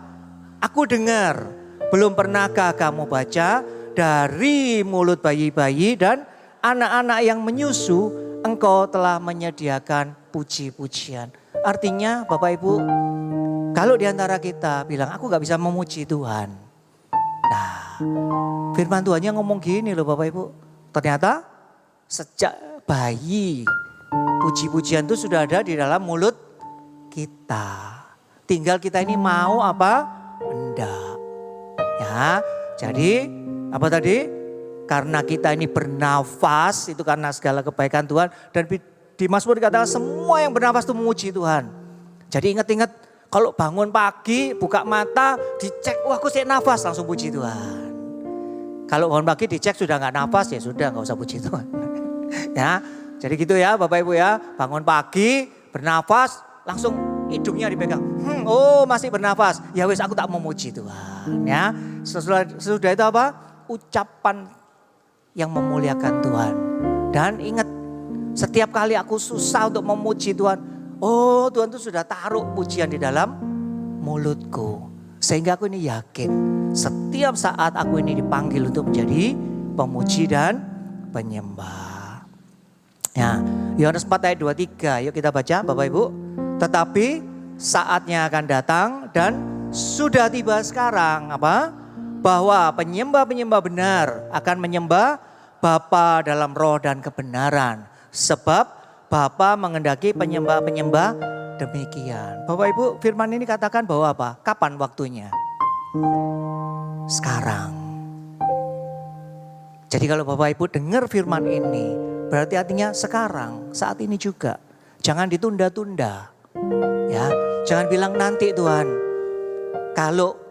Aku dengar, belum pernahkah kamu baca? Dari mulut bayi-bayi dan anak-anak yang menyusu, engkau telah menyediakan puji-pujian. Artinya Bapak Ibu, kalau diantara kita bilang aku gak bisa memuji Tuhan. Nah firman Tuhannya ngomong gini loh Bapak Ibu. Ternyata sejak bayi puji-pujian itu sudah ada di dalam mulut kita. Tinggal kita ini mau apa? Enggak. Ya, jadi apa tadi? Karena kita ini bernafas, itu karena segala kebaikan Tuhan. Dan di Mazmur dikatakan semua yang bernafas itu memuji Tuhan. Jadi ingat-ingat kalau bangun pagi, buka mata, dicek, wah aku sih nafas, langsung puji Tuhan. Kalau bangun pagi dicek sudah gak nafas, ya sudah gak usah puji Tuhan. Ya, jadi gitu ya Bapak Ibu ya. Bangun pagi, bernafas, langsung hidungnya dipegang. Oh masih bernafas, ya wis aku tak memuji Tuhan. Ya, sesudah itu apa? Ucapan yang memuliakan Tuhan. Dan ingat, setiap kali aku susah untuk memuji Tuhan, oh Tuhan itu sudah taruh pujian di dalam mulutku. Sehingga aku ini yakin setiap saat aku ini dipanggil untuk menjadi pemuji dan penyembah. Ya, Yohanes 4 ayat 23, yuk kita baca Bapak Ibu. Tetapi saatnya akan datang dan sudah tiba sekarang apa? Bahwa penyembah-penyembah benar akan menyembah Bapa dalam roh dan kebenaran. Sebab Bapa mengendaki penyembah-penyembah demikian. Bapak Ibu firman ini katakan bahwa apa? Kapan waktunya? Sekarang. Jadi kalau Bapak Ibu dengar firman ini, berarti artinya sekarang, saat ini juga. Jangan ditunda-tunda. Ya, jangan bilang nanti Tuhan. Kalau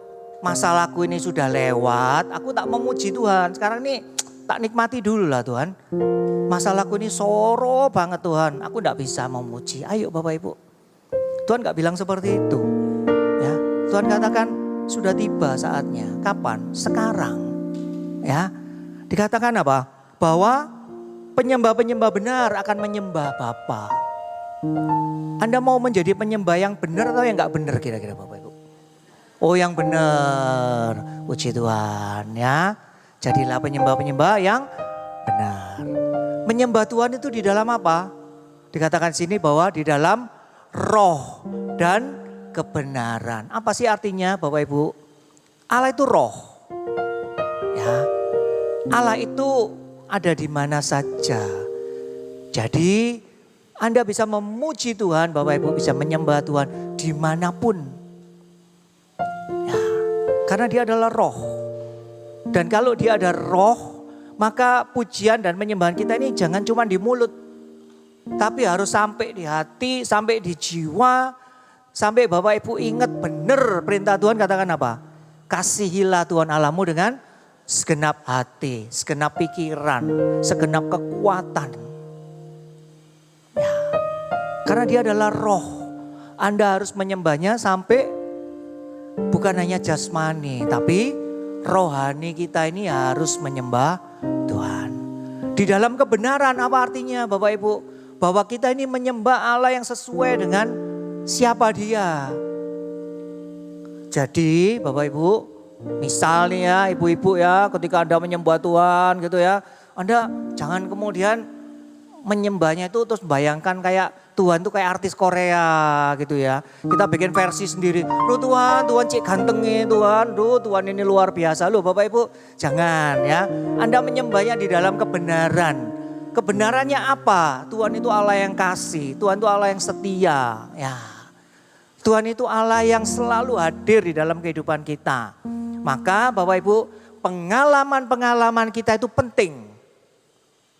masalahku ini sudah lewat, aku tak memuji Tuhan. Sekarang ini tak nikmati dulu lah Tuhan. Masalahku ini soro banget Tuhan. Aku tidak bisa memuji. Ayo Bapak Ibu. Tuhan gak bilang seperti itu. Ya, Tuhan katakan sudah tiba saatnya. Kapan? Sekarang. Ya, dikatakan apa? Bahwa penyembah-penyembah benar akan menyembah Bapa. Anda mau menjadi penyembah yang benar atau yang nggak benar kira-kira Bapak Ibu? Oh yang benar, puji Tuhan ya. Jadilah penyembah-penyembah yang benar. Menyembah Tuhan itu di dalam apa? Dikatakan sini bahwa di dalam roh dan kebenaran. Apa sih artinya Bapak Ibu? Allah itu roh. Ya. Allah itu ada di mana saja. Jadi Anda bisa memuji Tuhan, Bapak Ibu bisa menyembah Tuhan dimanapun. Ya, karena dia adalah roh. Dan kalau dia ada roh, maka pujian dan penyembahan kita ini jangan cuma di mulut. Tapi harus sampai di hati, sampai di jiwa. Sampai Bapak Ibu ingat benar perintah Tuhan katakan apa? Kasihilah Tuhan Allahmu dengan segenap hati, segenap pikiran, segenap kekuatan. Ya, karena dia adalah roh. Anda harus menyembahnya sampai bukan hanya jasmani, tapi rohani kita ini harus menyembah Tuhan. Di dalam kebenaran apa artinya Bapak Ibu? Bahwa kita ini menyembah Allah yang sesuai dengan siapa dia. Jadi Bapak Ibu, misal nih ya ibu-ibu ya ketika Anda menyembah Tuhan gitu ya. Anda jangan kemudian menyembahnya itu terus bayangkan kayak Tuhan tuh kayak artis Korea gitu ya. Kita bikin versi sendiri. Loh Tuhan cik gantengnya Tuhan. Duh Tuhan ini luar biasa. Loh Bapak Ibu jangan ya. Anda menyembahnya di dalam kebenaran. Kebenarannya apa? Tuhan itu Allah yang kasih. Tuhan itu Allah yang setia. Ya. Tuhan itu Allah yang selalu hadir di dalam kehidupan kita. Maka Bapak Ibu pengalaman-pengalaman kita itu penting.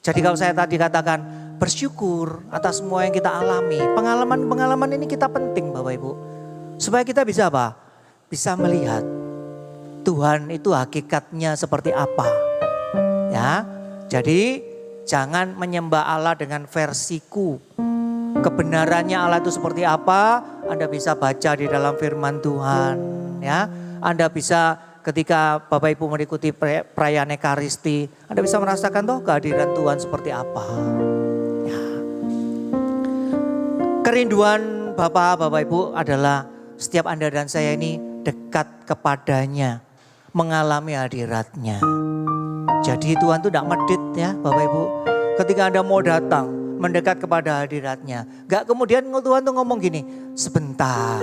Jadi kalau saya tadi katakan bersyukur atas semua yang kita alami. Pengalaman-pengalaman ini kita penting Bapak Ibu. Supaya kita bisa apa? Bisa melihat Tuhan itu hakikatnya seperti apa. Ya, jadi jangan menyembah Allah dengan versiku. Kebenarannya Allah itu seperti apa? Anda bisa baca di dalam firman Tuhan. Ya, Anda bisa ketika Bapak Ibu mengikuti perayaan Ekaristi, Anda bisa merasakan toh kehadiran Tuhan seperti apa. Ya. Kerinduan Bapak Ibu adalah setiap Anda dan saya ini dekat kepadanya, mengalami hadiratnya. Jadi Tuhan itu tidak medit ya Bapak Ibu. Ketika Anda mau datang, mendekat kepada hadiratnya. Gak kemudian Tuhan tuh ngomong gini, sebentar,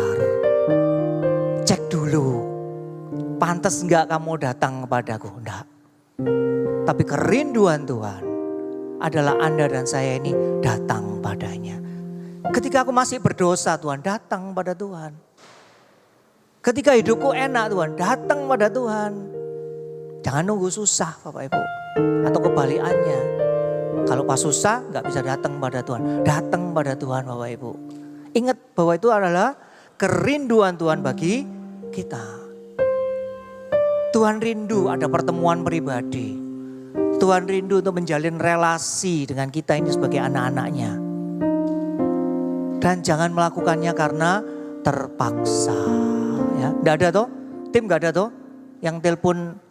cek dulu. Pantas enggak kamu datang kepadaku? Enggak. Tapi kerinduan Tuhan adalah Anda dan saya ini datang padanya. Ketika aku masih berdosa Tuhan, datang pada Tuhan. Ketika hidupku enak Tuhan, datang pada Tuhan. Jangan nunggu susah Bapak Ibu. Atau kebalikannya. Kalau pas susah enggak bisa datang pada Tuhan. Datang pada Tuhan Bapak Ibu. Ingat bahwa itu adalah kerinduan Tuhan bagi kita. Tuhan rindu ada pertemuan pribadi. Tuhan rindu untuk menjalin relasi dengan kita ini sebagai anak-anaknya. Dan jangan melakukannya karena terpaksa. Ya, nggak ada toh? Tim nggak ada toh? Yang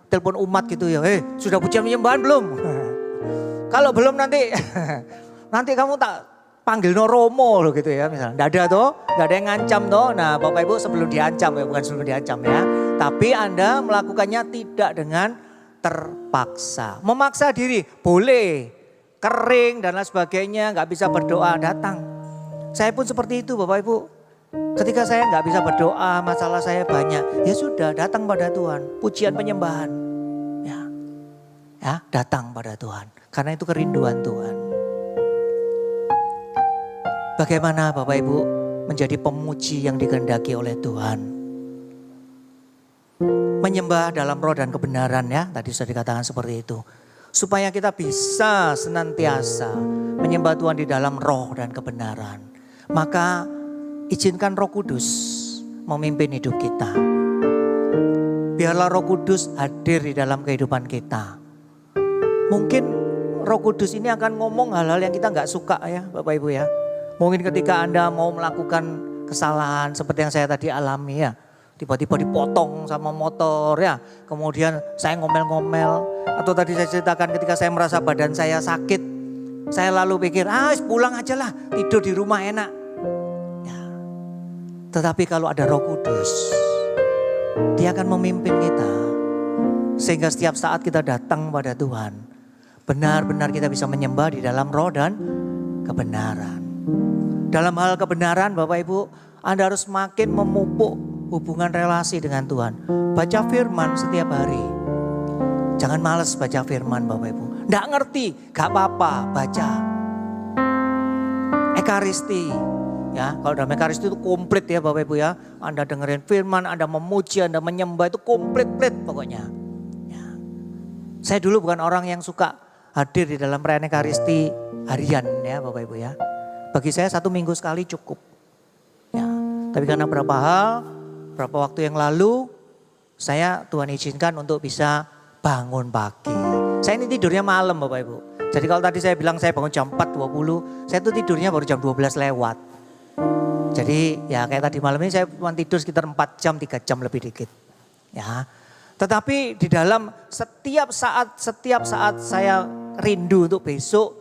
telepon umat gitu ya. Sudah pujian penyembahan belum? Kalau belum nanti kamu tak panggil no Romo loh gitu ya misalnya. Nggak ada toh? Nggak ada yang ngancam toh? Nah Bapak Ibu sebelum diancam ya, bukan sebelum diancam ya. Tapi Anda melakukannya tidak dengan terpaksa. Memaksa diri boleh, kering dan lain sebagainya, nggak bisa berdoa, datang. Saya pun seperti itu Bapak Ibu. Ketika saya nggak bisa berdoa, masalah saya banyak, ya sudah datang pada Tuhan. Pujian penyembahan, ya datang pada Tuhan. Karena itu kerinduan Tuhan. Bagaimana Bapak Ibu menjadi pemuji yang dikehendaki oleh Tuhan? Menyembah dalam roh dan kebenaran ya, tadi sudah dikatakan seperti itu. Supaya kita bisa senantiasa menyembah Tuhan di dalam roh dan kebenaran. Maka izinkan Roh Kudus memimpin hidup kita. Biarlah Roh Kudus hadir di dalam kehidupan kita. Mungkin Roh Kudus ini akan ngomong hal-hal yang kita nggak suka ya Bapak Ibu ya. Mungkin ketika Anda mau melakukan kesalahan seperti yang saya tadi alami ya. Tiba-tiba dipotong sama motor ya. Kemudian saya ngomel-ngomel. Atau tadi saya ceritakan ketika saya merasa badan saya sakit. Saya lalu pikir pulang aja lah, tidur di rumah enak. Tetapi kalau ada Roh Kudus, Dia akan memimpin kita. Sehingga setiap saat kita datang pada Tuhan, benar-benar kita bisa menyembah di dalam roh dan kebenaran. Dalam hal kebenaran Bapak Ibu, Anda harus makin memupuk hubungan relasi dengan Tuhan. Baca firman setiap hari. Jangan males baca firman Bapak Ibu. Nggak ngerti, gak apa-apa, baca. Ekaristi. Ya, kalau dalam ekaristi itu komplit ya Bapak Ibu ya. Anda dengerin firman, Anda memuji, Anda menyembah itu komplit pokoknya. Ya. Saya dulu bukan orang yang suka hadir di dalam perayaan ekaristi harian ya Bapak Ibu ya. Bagi saya 1 minggu sekali cukup. Ya, tapi karena beberapa waktu yang lalu saya Tuhan izinkan untuk bisa bangun pagi. Saya ini tidurnya malam Bapak Ibu. Jadi kalau tadi saya bilang saya bangun jam 4.20, saya tuh tidurnya baru jam 12 lewat. Jadi ya kayak tadi malam ini saya cuma tidur sekitar 4 jam, 3 jam lebih dikit. Ya. Tetapi di dalam setiap saat saya rindu untuk besok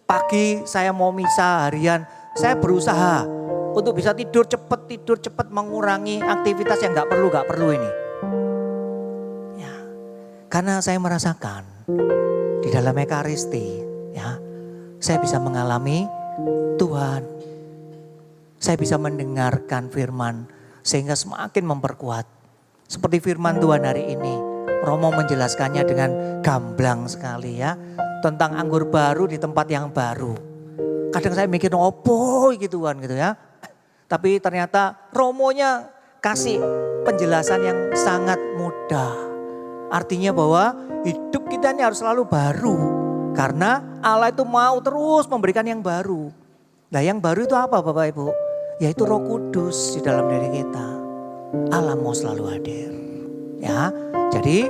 pagi saya mau misa harian, saya berusaha untuk bisa tidur cepat mengurangi aktivitas yang gak perlu ini. Ya. Karena saya merasakan di dalam ekaristi ya, saya bisa mengalami Tuhan. Saya bisa mendengarkan firman sehingga semakin memperkuat. Seperti firman Tuhan hari ini, Romo menjelaskannya dengan gamblang sekali ya. Tentang anggur baru di tempat yang baru. Kadang saya mikir opo gitu Tuhan gitu ya. Tapi ternyata Romonya kasih penjelasan yang sangat mudah. Artinya bahwa hidup kita ini harus selalu baru. Karena Allah itu mau terus memberikan yang baru. Nah yang baru itu apa Bapak Ibu? Yaitu Roh Kudus di dalam diri kita. Allah mau selalu hadir. Ya, jadi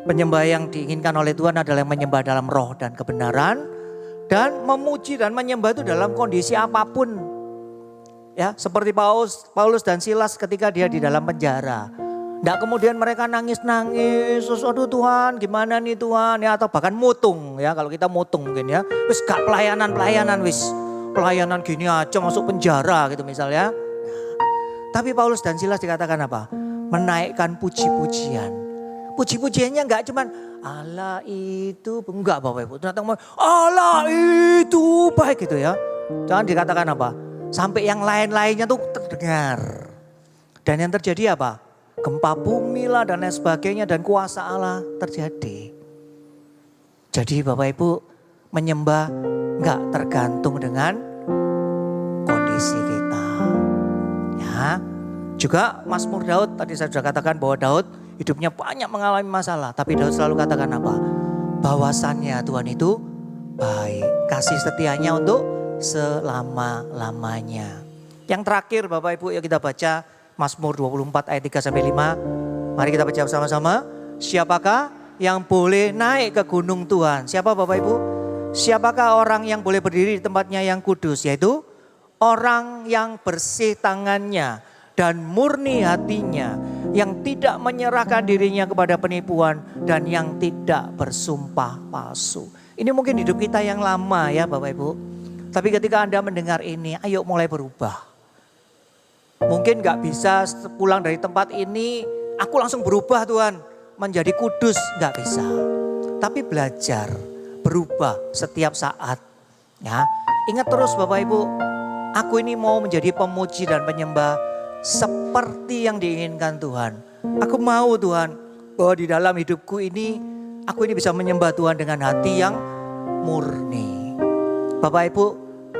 penyembah yang diinginkan oleh Tuhan adalah yang menyembah dalam roh dan kebenaran. Dan memuji dan menyembah itu dalam kondisi apapun. Ya, seperti Paulus dan Silas ketika dia di dalam penjara. Nggak kemudian mereka nangis-nangis, aduh Tuhan gimana nih Tuhan ya, atau bahkan mutung ya, kalau kita mutung mungkin ya. Wis gak pelayanan wis. Pelayanan gini aja masuk penjara gitu misalnya. Tapi Paulus dan Silas dikatakan apa? Menaikkan puji-pujian. Puji-pujiannya enggak cuman Allah itu, enggak Bapak Ibu. Ternyata Allah itu baik gitu ya. Jangan dikatakan apa? Sampai yang lain-lainnya tuh terdengar. Dan yang terjadi apa? Gempa bumi lah dan lain sebagainya dan kuasa Allah terjadi. Jadi Bapak Ibu menyembah enggak tergantung dengan kondisi kita. Ya. Juga Mazmur Daud, tadi saya sudah katakan bahwa Daud hidupnya banyak mengalami masalah. Tapi Daud selalu katakan apa? Bahwasannya Tuhan itu baik. Kasih setianya untuk selama-lamanya. Yang terakhir Bapak Ibu ya kita baca Mazmur 24 ayat 3-5. Mari kita baca bersama-sama. Siapakah yang boleh naik ke gunung Tuhan? Siapa Bapak Ibu? Siapakah orang yang boleh berdiri di tempatnya yang kudus? Yaitu orang yang bersih tangannya dan murni hatinya, yang tidak menyerahkan dirinya kepada penipuan dan yang tidak bersumpah palsu. Ini mungkin hidup kita yang lama ya Bapak Ibu. Tapi ketika Anda mendengar ini, ayo mulai berubah. Mungkin gak bisa pulang dari tempat ini, aku langsung berubah Tuhan, menjadi kudus, gak bisa. Tapi belajar, berubah setiap saat. Ya, ingat terus Bapak Ibu, aku ini mau menjadi pemuji dan penyembah seperti yang diinginkan Tuhan. Aku mau Tuhan bahwa di dalam hidupku ini, aku ini bisa menyembah Tuhan dengan hati yang murni. Bapak Ibu,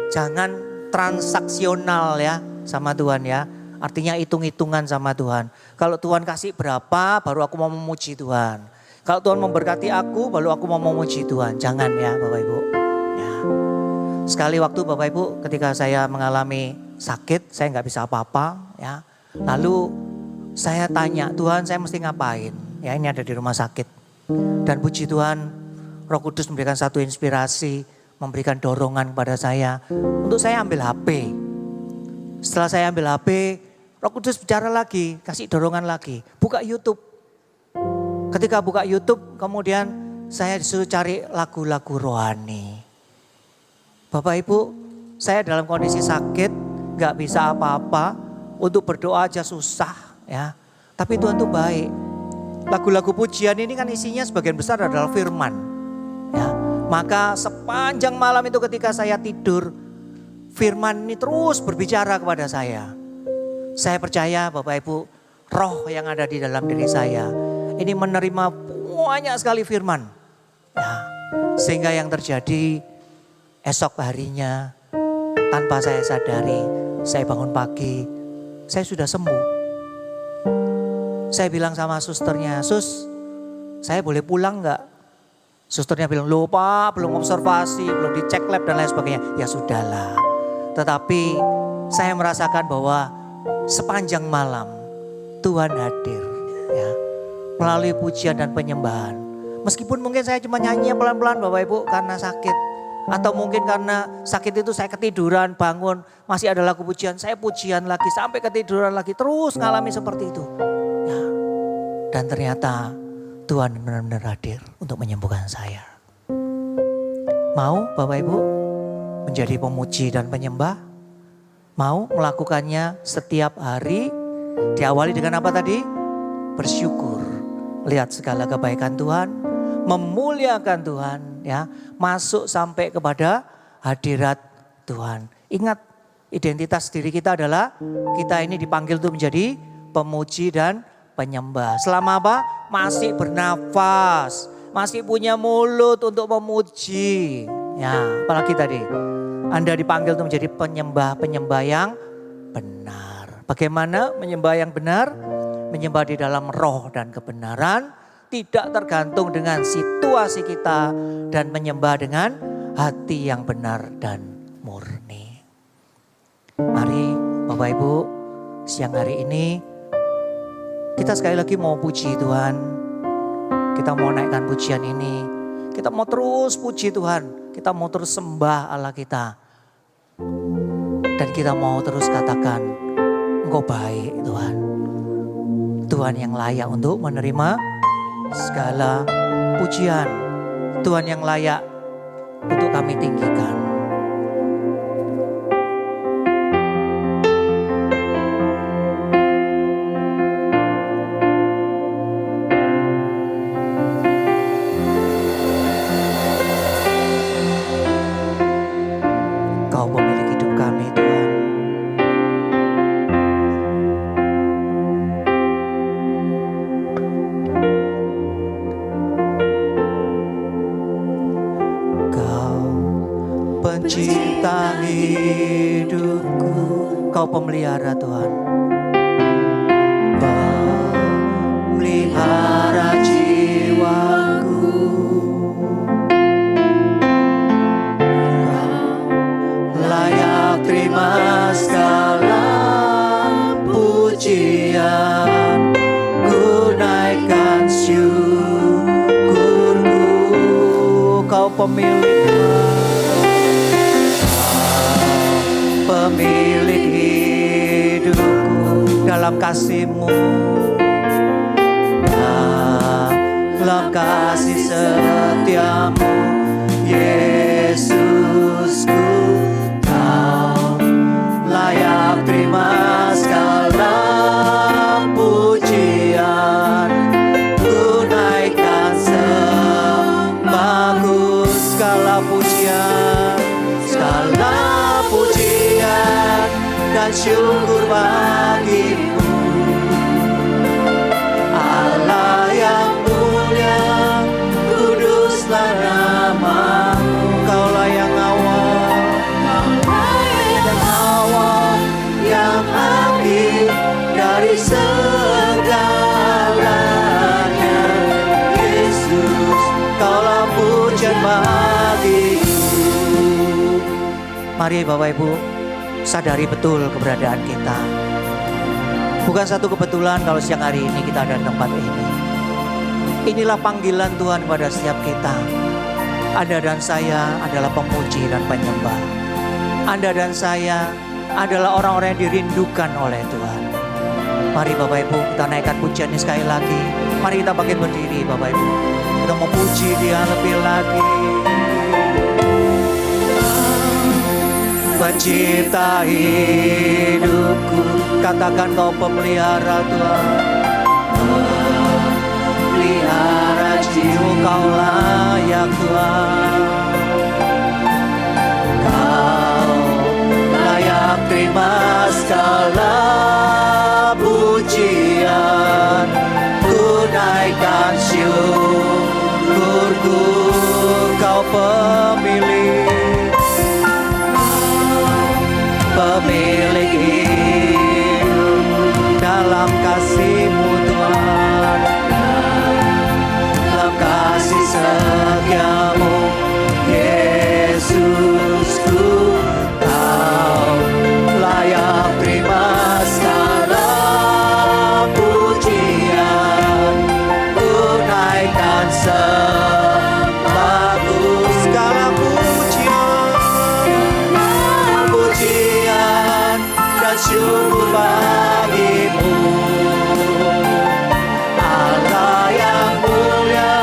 jangan transaksional ya sama Tuhan ya. Artinya hitung-hitungan sama Tuhan. Kalau Tuhan kasih berapa baru aku mau memuji Tuhan. Kalau Tuhan memberkati aku baru aku mau memuji Tuhan. Jangan ya Bapak Ibu. Ya. Sekali waktu Bapak Ibu ketika saya mengalami sakit, saya nggak bisa apa-apa ya. Lalu saya tanya, Tuhan saya mesti ngapain? Ya ini ada di rumah sakit. Dan puji Tuhan, Roh Kudus memberikan satu inspirasi, memberikan dorongan kepada saya untuk saya ambil HP. Setelah saya ambil HP, Roh Kudus bicara lagi, kasih dorongan lagi, buka YouTube. Ketika buka YouTube, kemudian saya disuruh cari lagu-lagu rohani. Bapak Ibu, saya dalam kondisi sakit, gak bisa apa-apa. untuk berdoa aja susah ya. Tapi Tuhan tuh baik. Lagu-lagu pujian ini kan isinya sebagian besar adalah firman. Ya, maka sepanjang malam itu ketika saya tidur, firman ini terus berbicara kepada saya. Saya percaya Bapak Ibu, roh yang ada di dalam diri saya ini menerima banyak sekali firman. Ya, sehingga yang terjadi esok harinya tanpa saya sadari, saya bangun pagi, saya sudah sembuh. Saya bilang sama susternya, "Sus, saya boleh pulang enggak?" Susternya bilang, "Loh Pak, belum observasi, belum dicek lab dan lain sebagainya." Ya sudahlah. Tetapi saya merasakan bahwa sepanjang malam Tuhan hadir ya, melalui pujian dan penyembahan. Meskipun mungkin saya cuma nyanyi pelan-pelan Bapak Ibu karena sakit. Atau mungkin karena sakit itu saya ketiduran, bangun, masih ada lagu pujian, saya pujian lagi sampai ketiduran lagi, terus ngalami seperti itu. Ya. Dan ternyata Tuhan benar-benar hadir untuk menyembuhkan saya. Mau Bapak Ibu menjadi pemuji dan penyembah? Mau melakukannya setiap hari? Diawali dengan apa tadi? Bersyukur. Lihat segala kebaikan Tuhan, memuliakan Tuhan ya, masuk sampai kepada hadirat Tuhan. Ingat, identitas diri kita adalah kita ini dipanggil untuk menjadi pemuji dan penyembah. Selama apa? Masih bernafas, masih punya mulut untuk memuji. Ya, apalagi tadi Anda dipanggil untuk menjadi penyembah yang benar. Bagaimana menyembah yang benar? Menyembah di dalam roh dan kebenaran, tidak tergantung dengan situasi kita, dan menyembah dengan hati yang benar dan murni. Mari Bapak Ibu, siang hari ini kita sekali lagi mau puji Tuhan. Kita mau naikkan pujian ini. Kita mau terus puji Tuhan. Kita mau terus sembah Allah kita. Dan kita mau terus katakan, Engkau baik Tuhan. Tuhan yang layak untuk menerima segala pujian, Tuhan yang layak untuk kami tinggikan. Kau pemilik hidup kami Tuhan. Pencipta hidupku, Kau pemelihara Tuhan. Pemelihara jiwaku, layak terima segala pujian. Ku naikkan syukurku, Kau pemilik pemilik hidupku. Dalam kasih-Mu, dalam kasih setia-Mu, Yesusku, Kau layak terima segala pujian. Ku naikkan sembahku, segala pujian, segala pujian dan syukur bagi-Mu. Allah yang mulia, kuduslah nama-Mu. Kaulah yang awal, yang akhir dari segalanya. Yesus, Kaulah pujian bagi-Ku. Mari Bapak Ibu, sadari betul keberadaan kita. Bukan satu kebetulan kalau siang hari ini kita ada di tempat ini. Inilah panggilan Tuhan pada setiap kita. Anda dan saya adalah pemuji dan penyembah. Anda dan saya adalah orang-orang yang dirindukan oleh Tuhan. Mari Bapak Ibu, kita naikkan pujian ini sekali lagi. Mari kita bangkit berdiri Bapak Ibu. Kita mau puji Dia lebih lagi. Pencipta hidupku, Katakan kau pemelihara Tuhan. Pelihara jiwa kau layak Tuhan. Kau layak terima segala pujian. Ku naikkan syukurku, kau pemilik hidup dalam kasih-Mu Tuhan, dalam kasih setia-Mu Yesusku. Kau layak terima segala pujian. Ku naikkan sembahku, segala pujian dan syukur bagi-Mu. Allah yang mulia,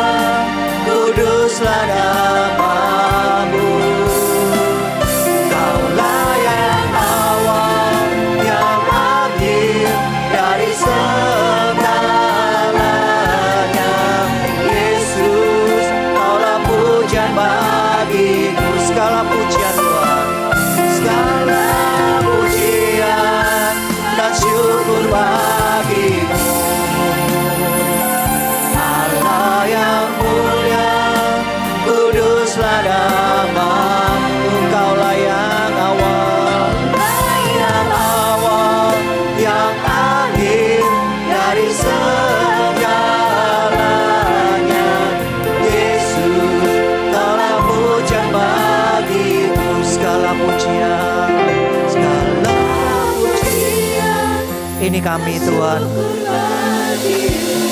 kuduslah nama-Mu. Kaulah yang awal, yang akhir dari segalanya. Yesus, Kaulah pujian bagi-Mu. Segala pujian Tuhan, segala pujian dan syukur bagi-Mu. Allah yang mulia, kuduslah nama-Mu. Kaulah yang awal, yang akhir dari segalanya. Yesus, Kaulah pujian bagi-Mu. Segala pujian, segala pujian. Ini kami Tuhan,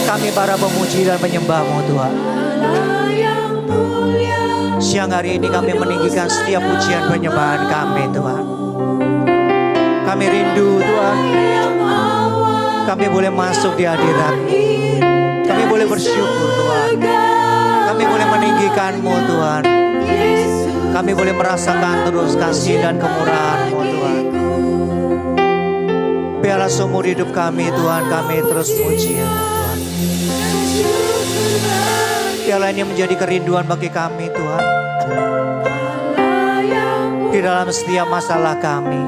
kami para pemuji dan penyembah-Mu Tuhan. Siang hari ini kami meninggikan setiap pujian penyembahan kami Tuhan. Kami rindu Tuhan, kami boleh masuk di hadirat-Mu. Kami boleh bersyukur Tuhan. Kami boleh meninggikan-Mu Tuhan. Kami boleh merasakan terus kasih dan kemurahan-Mu Tuhan. Biarlah seumur hidup kami Tuhan, kami terus muji ya Tuhan. Biarlah ini menjadi kerinduan bagi kami Tuhan. Di dalam setiap masalah kami,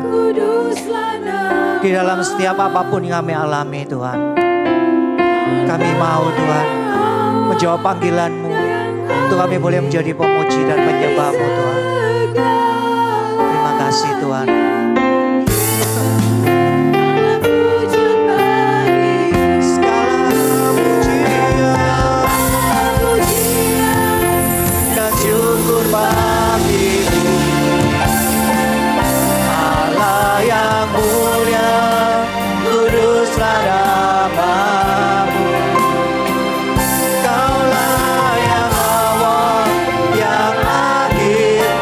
di dalam setiap apapun yang kami alami Tuhan, kami mau Tuhan menjawab panggilan-Mu untuk kami boleh menjadi pemuji dan penyembah-Mu Tuhan. Terima kasih Tuhan. Allah yang mulia, kuduslah nama-Mu. Kaulah yang awal, yang akhir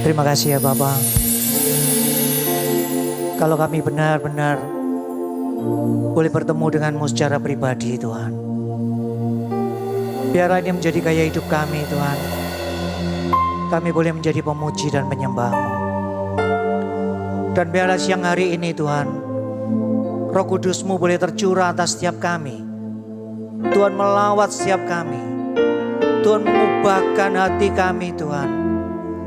Terima kasih ya Bapa. Kalau kami benar-benar boleh bertemu denganmu secara pribadi Tuhan. Biarlah ini menjadi gaya hidup kami Tuhan. Kami boleh menjadi pemuji dan penyembah-Mu. Dan biarlah siang hari ini Tuhan, Roh Kudus-Mu boleh tercurah atas setiap kami. Tuhan melawat setiap kami. Tuhan mengubahkan hati kami Tuhan.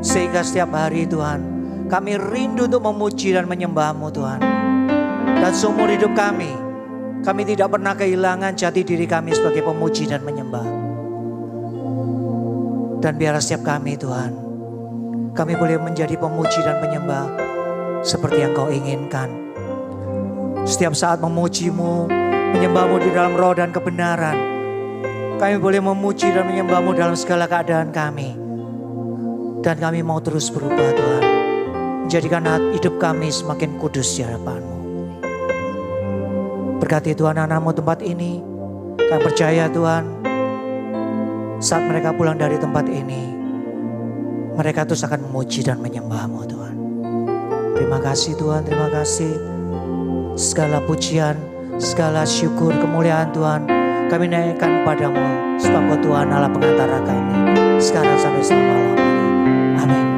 Sehingga setiap hari Tuhan, kami rindu untuk memuji dan menyembah-Mu Tuhan. Dan seumur hidup kami tidak pernah kehilangan jati diri kami sebagai pemuji dan menyembah. Dan biarlah setiap kami Tuhan, kami boleh menjadi pemuji dan penyembah seperti yang Kau inginkan. Setiap saat memuji-Mu, menyembah-Mu di dalam roh dan kebenaran. Kami boleh memuji dan menyembah-Mu dalam segala keadaan kami. Dan kami mau terus berubah Tuhan. Menjadikan hidup kami semakin kudus di hadapan-Mu. Berkati Tuhan anak-Mu tempat ini. Kami percaya Tuhan, saat mereka pulang dari tempat ini, mereka terus akan memuji dan menyembah-Mu Tuhan. Terima kasih Tuhan, terima kasih. Segala pujian, segala syukur, kemuliaan Tuhan, kami naikkan padamu. Sebab Kau Tuhan Allah pengantara kami, sekarang sampai selama-lamanya. Amin.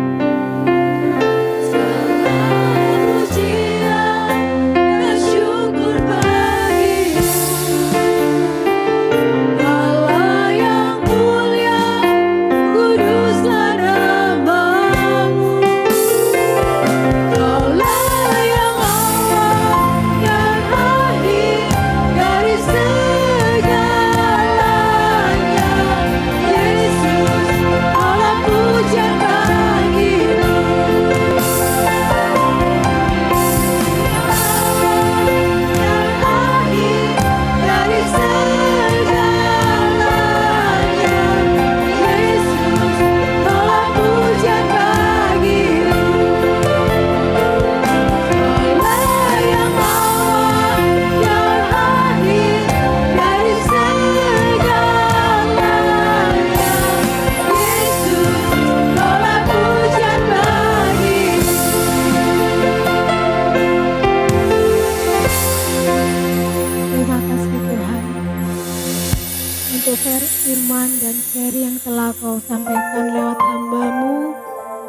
Firman dan sharing yang telah Kau sampaikan lewat hamba-Mu,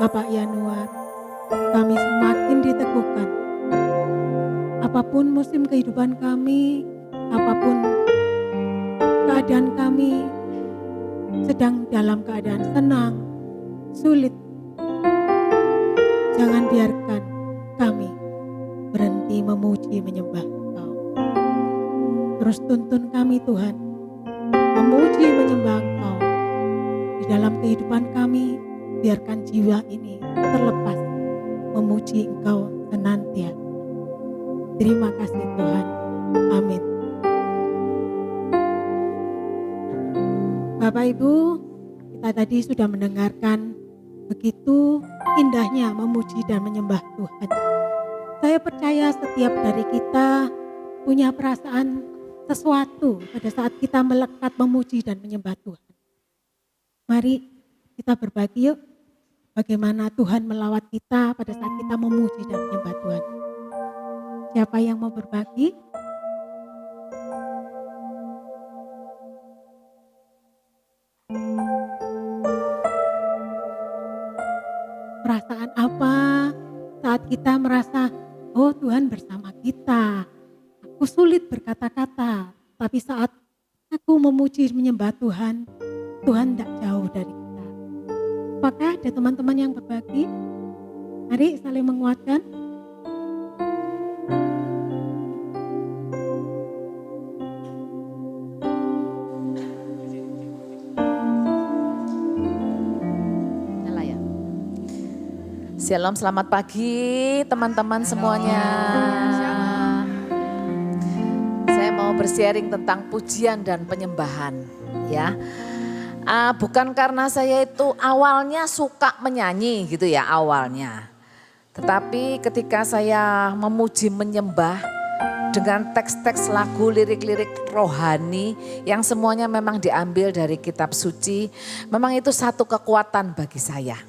Bapak Yanuar. Kami semakin diteguhkan. Apapun musim kehidupan kami, apapun keadaan kami, sedang dalam keadaan senang, sulit, jangan biarkan kami berhenti memuji menyembah Engkau. Terus tuntun kami Tuhan, memuji menyembah Engkau di dalam kehidupan kami. Biarkan jiwa ini terlepas memuji Engkau senantiasa. Terima kasih Tuhan, amin. Bapak Ibu, kita tadi sudah mendengarkan begitu indahnya memuji dan menyembah Tuhan. Saya percaya setiap dari kita punya perasaan sesuatu pada saat kita melekat memuji dan menyembah Tuhan. Mari kita berbagi yuk, bagaimana Tuhan melawat kita pada saat kita memuji dan menyembah Tuhan. Siapa yang mau berbagi? Perasaan apa saat kita merasa, oh Tuhan bersama kita. Aku sulit berkata-kata, tapi saat aku memuji menyembah Tuhan, Tuhan tidak jauh dari kita. Apakah ada teman-teman yang berbagi? Mari saling menguatkan. Shalom, selamat pagi teman-teman semuanya. Saya mau bersharing tentang pujian dan penyembahan, ya. Bukan karena saya itu awalnya suka menyanyi gitu ya awalnya. Tetapi ketika saya memuji menyembah dengan teks-teks lagu, lirik-lirik rohani yang semuanya memang diambil dari kitab suci, memang itu satu kekuatan bagi saya.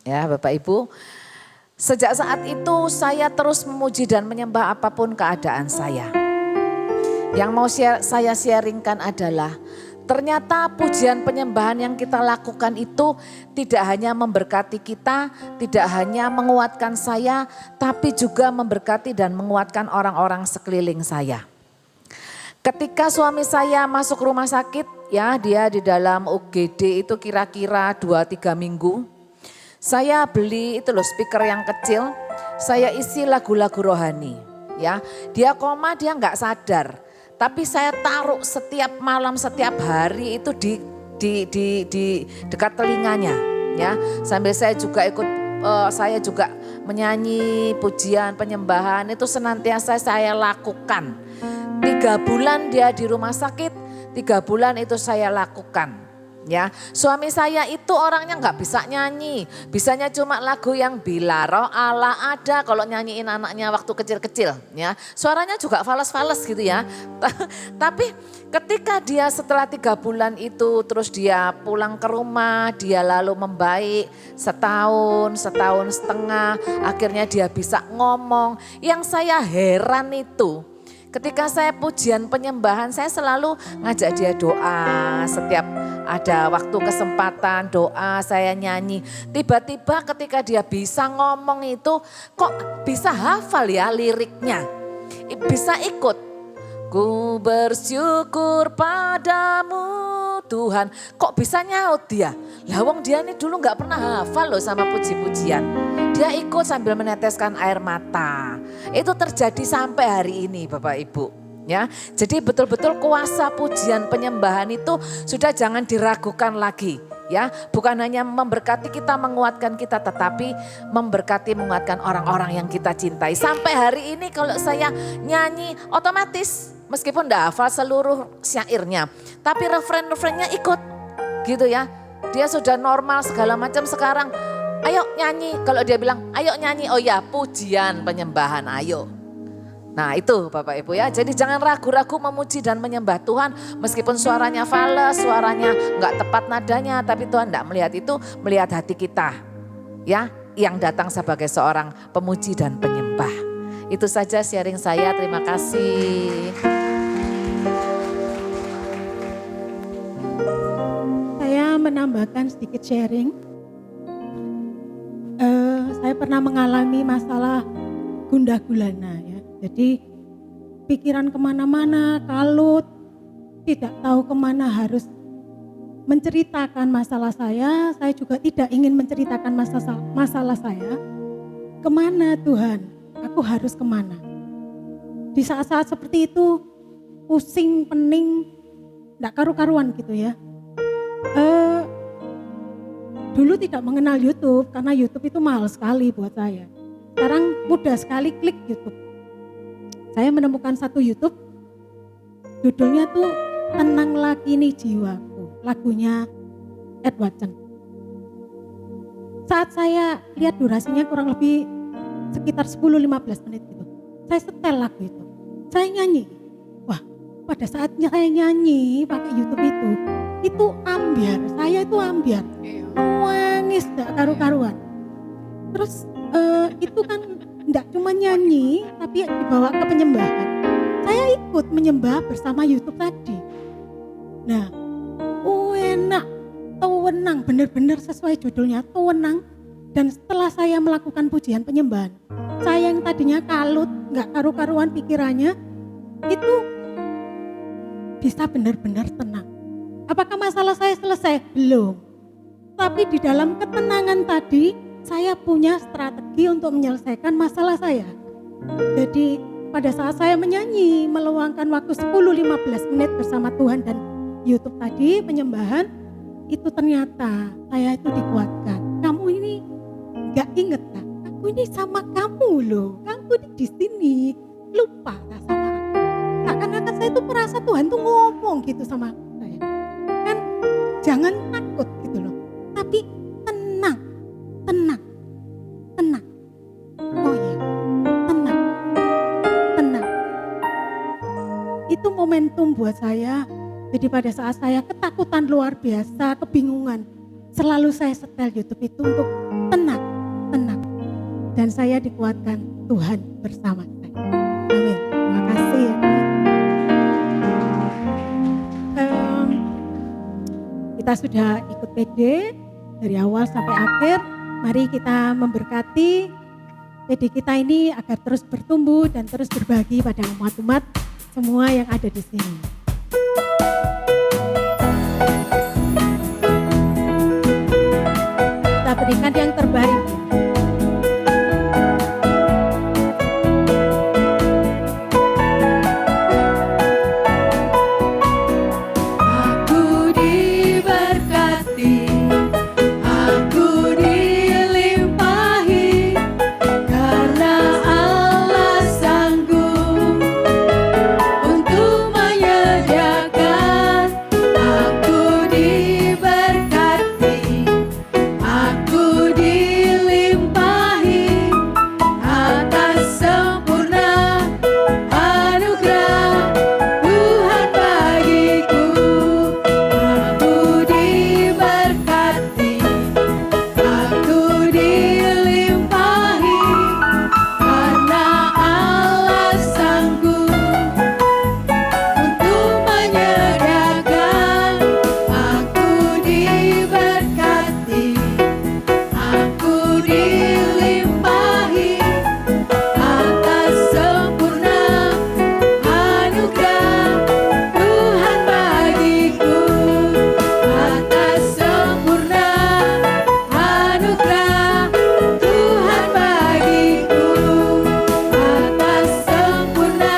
Ya Bapak Ibu, sejak saat itu saya terus memuji dan menyembah apapun keadaan saya. Yang mau saya sharingkan adalah ternyata pujian penyembahan yang kita lakukan itu tidak hanya memberkati kita, tidak hanya menguatkan saya, tapi juga memberkati dan menguatkan orang-orang sekeliling saya. Ketika suami saya masuk rumah sakit, ya dia di dalam UGD itu kira-kira 2-3 minggu. Saya beli itu loh speaker yang kecil, saya isi lagu-lagu rohani. Ya, dia koma dia nggak sadar, tapi saya taruh setiap malam setiap hari itu di dekat telinganya. Ya, sambil saya juga saya juga menyanyi pujian penyembahan itu senantiasa saya lakukan. 3 bulan dia di rumah sakit, 3 bulan itu saya lakukan. Ya, suami saya itu orangnya nggak bisa nyanyi, bisanya cuma lagu yang bila roh Allah ada kalau nyanyiin anaknya waktu kecil-kecil, ya suaranya juga fales-fales gitu ya. Tapi ketika dia setelah 3 bulan itu terus dia pulang ke rumah, dia lalu membaik setahun setengah, akhirnya dia bisa ngomong. Yang saya heran itu, ketika saya pujian penyembahan, saya selalu ngajak dia doa. Setiap ada waktu kesempatan doa, saya nyanyi. Tiba-tiba ketika dia bisa ngomong itu, kok bisa hafal ya liriknya. Bisa ikut. Ku bersyukur padamu Tuhan. Kok bisa nyaut dia? Lah wong dia ini dulu gak pernah hafal loh sama puji-pujian. Dia ikut sambil meneteskan air mata. Itu terjadi sampai hari ini Bapak Ibu. Ya, jadi betul-betul kuasa pujian penyembahan itu sudah jangan diragukan lagi. Ya, bukan hanya memberkati kita, menguatkan kita, tetapi memberkati, menguatkan orang-orang yang kita cintai. Sampai hari ini kalau saya nyanyi otomatis, meskipun tidak hafal seluruh syairnya, tapi referen-refrennya ikut, gitu ya. Dia sudah normal segala macam sekarang. Ayo nyanyi, kalau dia bilang ayo nyanyi, oh ya pujian penyembahan, ayo. Nah itu Bapak Ibu ya, jadi jangan ragu-ragu memuji dan menyembah Tuhan meskipun suaranya fales, suaranya nggak tepat nadanya, tapi Tuhan tidak melihat itu, melihat hati kita ya yang datang sebagai seorang pemuji dan penyembah. Itu saja sharing saya, terima kasih. Saya menambahkan sedikit sharing. Saya pernah mengalami masalah gundah gulana ya. Jadi pikiran kemana-mana, kalut, tidak tahu kemana harus menceritakan masalah saya. Saya juga tidak ingin menceritakan masalah saya. Kemana Tuhan? Aku harus kemana? Di saat-saat seperti itu, pusing, pening, tidak karu-karuan gitu ya. Dulu tidak mengenal YouTube karena YouTube itu mahal sekali buat saya. Sekarang mudah sekali klik YouTube. Saya menemukan satu YouTube, judulnya tuh Tenanglah Kini Jiwaku, lagunya Edward Chen. Saat saya lihat durasinya kurang lebih sekitar 10-15 menit gitu. Saya setel lagu itu, saya nyanyi. Wah, pada saatnya saya nyanyi pakai YouTube itu ambiar, saya itu ambiar. Nangis gak karu-karuan. Terus itu kan enggak cuma nyanyi tapi dibawa ke penyembahan. Saya ikut menyembah bersama YouTube tadi. Nah, enak, tenang, benar-benar sesuai judulnya, tenang. Dan setelah saya melakukan pujian penyembahan, saya yang tadinya kalut, enggak karu-karuan pikirannya, itu bisa benar-benar tenang. Apakah masalah saya selesai? Belum. Tapi di dalam ketenangan tadi, saya punya strategi untuk menyelesaikan masalah saya. Jadi pada saat saya menyanyi, meluangkan waktu 10-15 menit bersama Tuhan dan YouTube tadi, penyembahan, itu ternyata saya itu dikuatkan. Kamu ini gak inget kan? Aku ini sama kamu loh, kamu di sini, lupa gak sama aku. Seakan-akan saya tuh merasa Tuhan tuh ngomong gitu sama saya. Kan jangan takut gitu loh, tapi tenang. Oh iya, tenang. Itu momentum buat saya. Jadi pada saat saya ketakutan luar biasa, kebingungan, selalu saya setel YouTube itu untuk tenang. dan saya dikuatkan Tuhan bersama saya. Amin. Terima kasih ya. Kita sudah ikut PD dari awal sampai akhir. Mari kita memberkati PD kita ini agar terus bertumbuh dan terus berbagi pada umat-umat semua yang ada di sini. Kita berikan yang terbaik. Aku diberkati, aku dilimpahi, karena Allah sanggup untuk menyediakan. Aku diberkati, aku dilimpahi, atas sempurna anugerah Tuhan bagiku. Aku diberkati, aku dilimpahi, karena Allah sanggup untuk menyediakan. Aku diberkati, aku dilimpahi, atas sempurna anugerah Tuhan bagiku. Atas sempurna anugerah Tuhan bagiku. Atas sempurna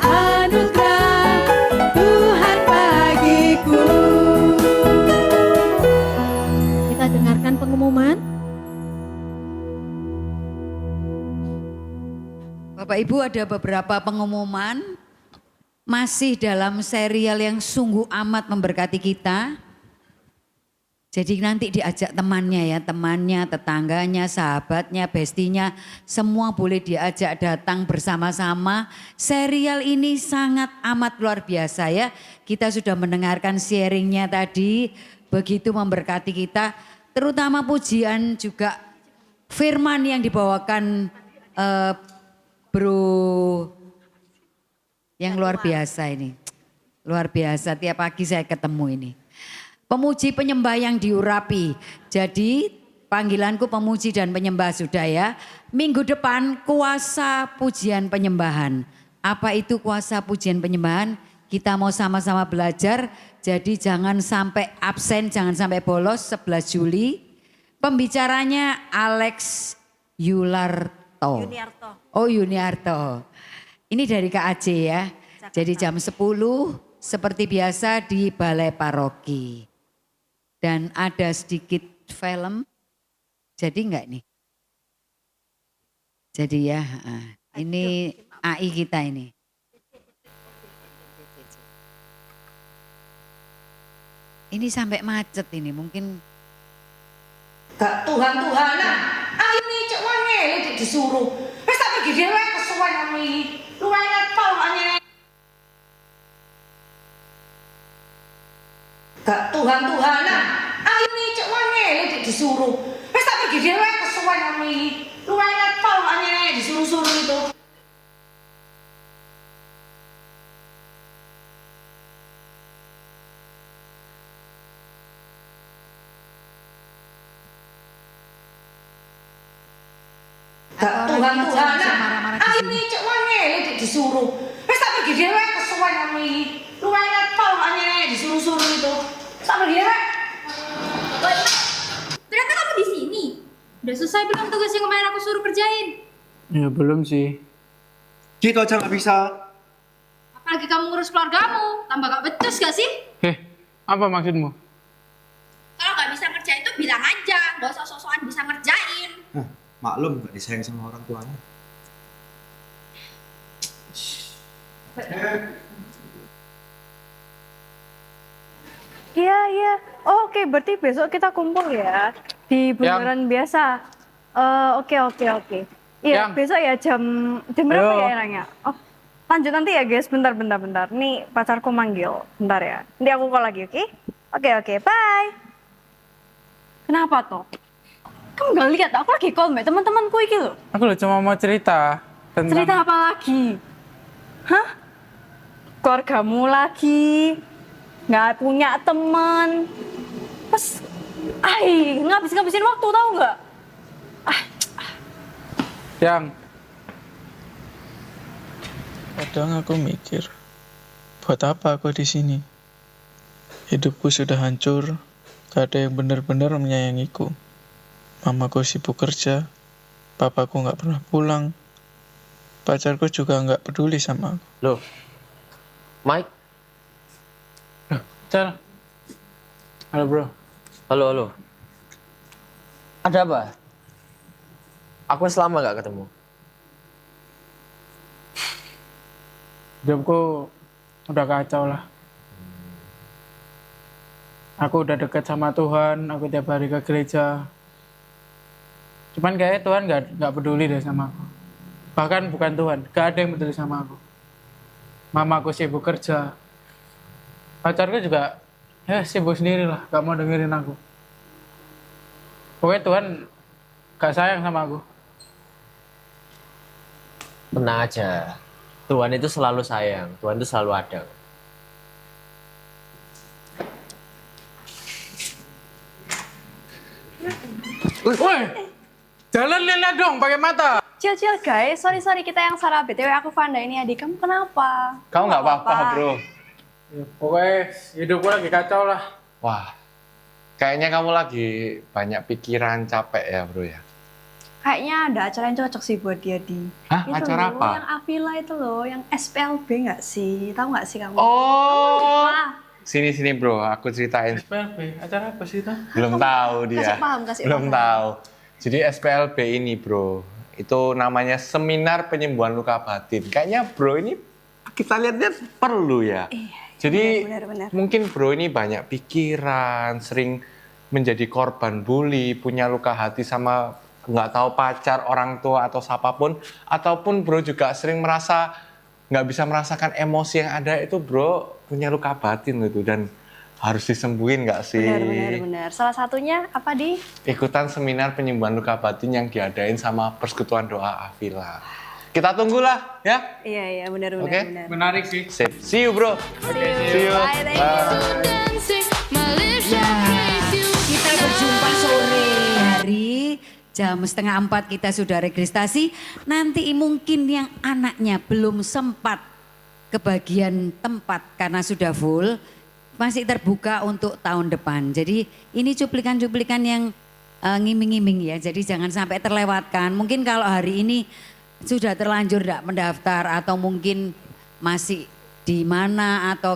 anugerah Tuhan bagiku. Kita dengarkan pengumuman. Bapak Ibu, ada beberapa pengumuman masih dalam serial yang sungguh amat memberkati kita. Jadi nanti diajak temannya ya, temannya, tetangganya, sahabatnya, bestinya, semua boleh diajak datang bersama-sama. Serial ini sangat amat luar biasa ya. Kita sudah mendengarkan sharingnya tadi, begitu memberkati kita. Terutama pujian juga firman yang dibawakan Bro yang luar biasa ini. Luar biasa, tiap pagi saya ketemu ini. Pemuji penyembah yang diurapi. Jadi panggilanku pemuji dan penyembah sudah ya. Minggu depan kuasa pujian penyembahan. Apa itu kuasa pujian penyembahan? Kita mau sama-sama belajar. Jadi jangan sampai absen, jangan sampai bolos 11 Juli. Pembicaranya Alex Yularto. Oh Yuniarto. Ini dari KAJ ya. Jadi jam 10 seperti biasa di Balai Paroki. Dan ada sedikit film. Jadi enggak nih? Jadi ya ini AI kita ini. Ini sampai macet ini mungkin. Gak Tuhan-Tuhanan. Ayo nih cek wangi disuruh. Wes tak pergi dhewe kesuwen kami. Luwene tol ane. Gak Tuhan-Tuhanan. Ayo nih cek wangi disuruh. Wes tak pergi dhewe kesuwen kami. Luwene tol ane disuruh-suruh itu. Gak Tuhan-Tuhanan. Ayo nih cek wangi disuruh. Wes tak pergi dhewe kesuwen kami. Luwene tol ane disuruh-suruh itu. Tak pergi dhewe. Ternyata kamu di sini. Udah selesai belum tugas yang kemarin aku suruh kerjain? Ya belum sih. Gitu aja nggak bisa. Apalagi kamu ngurus keluargamu, tambah gak becus gak sih? Apa maksudmu? Kalau gak bisa ngerjain tuh bilang aja, gak usah sok-sokan bisa ngerjain. Maklum nggak disayang sama orang tuanya. Iya. Oh, oke, berarti besok kita kumpul ya di bundaran biasa. Oke. Iya, Yang. besok ya jam berapa Ayo. ya enaknya? Oh, lanjut nanti ya guys, bentar. Nih pacarku manggil, bentar ya. Nanti aku call lagi, oke? Oke, bye. Kenapa toh? Kamu gak lihat aku lagi call mbak teman-temanku iki loh. Aku loh cuma mau cerita tentang... Cerita apa lagi? Hah? Keluargamu lagi? Nggak punya teman? Pas, ngabis-ngabisin waktu tahu nggak? Yang kadang aku mikir, buat apa aku di sini? Hidupku sudah hancur, gak ada yang benar-benar menyayangiku. Mamaku sibuk kerja, papaku gak pernah pulang, pacarku juga gak peduli sama aku. Loh, Mike? Cal. Halo bro. Halo. Ada apa? Aku selama gak ketemu. Hidupku udah kacau lah. Aku udah deket sama Tuhan, aku tiap hari ke gereja. Cuman kayaknya Tuhan gak peduli deh sama aku. Bahkan bukan Tuhan, gak ada yang peduli sama aku. Mamaku sibuk kerja. Pacarku juga ya sibuk sendiri lah, gak mau dengerin aku. Pokoknya Tuhan gak sayang sama aku. Tenang aja. Tuhan itu selalu sayang, Tuhan itu selalu ada. Woi, jalan lihat dong pakai mata. Cil guys, sorry kita yang salah. BTW aku Vanda, ini adik kamu kenapa? Kau nggak apa-apa bro. Ya, pokoknya hidupku lagi kacau lah. Wah, kayaknya kamu lagi banyak pikiran, capek ya bro ya. Kayaknya ada acara yang cocok sih buat dia di. Hah, Itu acara loh, apa? Yang Avila itu loh, yang SPLB nggak sih? Tahu nggak sih kamu? Oh, Lupa. sini bro, aku ceritain. SPLB, acara apa sih itu? Belum tahu dia. Kasih Belum paham. tahu. Jadi SPLB ini bro, itu namanya Seminar Penyembuhan Luka Batin. Kayaknya bro ini kita lihat-lihat perlu ya. Jadi benar. mungkin bro ini banyak pikiran, sering menjadi korban bully, punya luka hati sama nggak tahu pacar, orang tua atau siapapun, ataupun bro juga sering merasa nggak bisa merasakan emosi yang ada itu bro punya luka batin gitu dan harus disembuhin nggak sih? Benar. Salah satunya apa di? Ikutan seminar penyembuhan luka batin yang diadain sama Persekutuan Doa Avila. Kita tunggulah ya. Iya benar. Oke? Menarik sih. Sip. See you bro. See you. Bye, thank you. Ya, kita berjumpa sore hari jam 3:30 kita sudah registrasi. Nanti mungkin yang anaknya belum sempat kebagian tempat karena sudah full, masih terbuka untuk tahun depan. Jadi ini cuplikan-cuplikan yang ngiming-ngiming ya. Jadi jangan sampai terlewatkan. Mungkin kalau hari ini sudah terlanjur tidak mendaftar atau mungkin masih di mana atau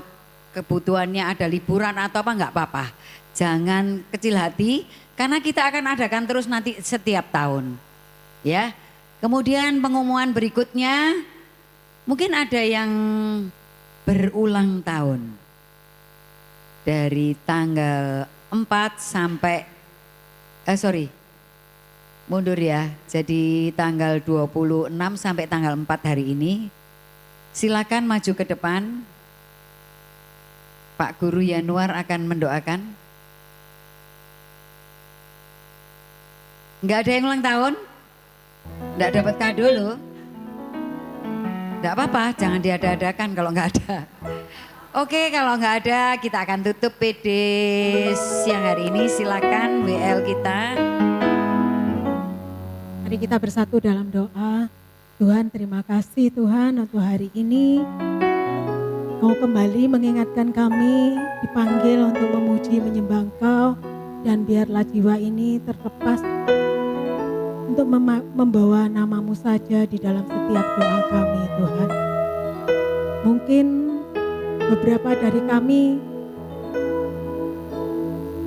kebutuhannya ada liburan atau apa nggak apa-apa. Jangan kecil hati karena kita akan adakan terus nanti setiap tahun. Ya. Kemudian pengumuman berikutnya mungkin ada yang berulang tahun. Dari tanggal 4 sampai mundur ya. Jadi tanggal 26 sampai tanggal 4 hari ini. Silakan maju ke depan. Pak Guru Yanuar akan mendoakan. Enggak ada yang ulang tahun? Enggak dapat kado loh. Enggak apa-apa, jangan diada-adakan kalau enggak ada. Oke, kalau nggak ada kita akan tutup PD siang hari ini. Silakan WL kita. Mari kita bersatu dalam doa. Tuhan, terima kasih Tuhan untuk hari ini. Kau kembali mengingatkan kami dipanggil untuk memuji menyembah Engkau. Dan biarlah jiwa ini terlepas untuk membawa namamu saja di dalam setiap doa kami Tuhan. Mungkin beberapa dari kami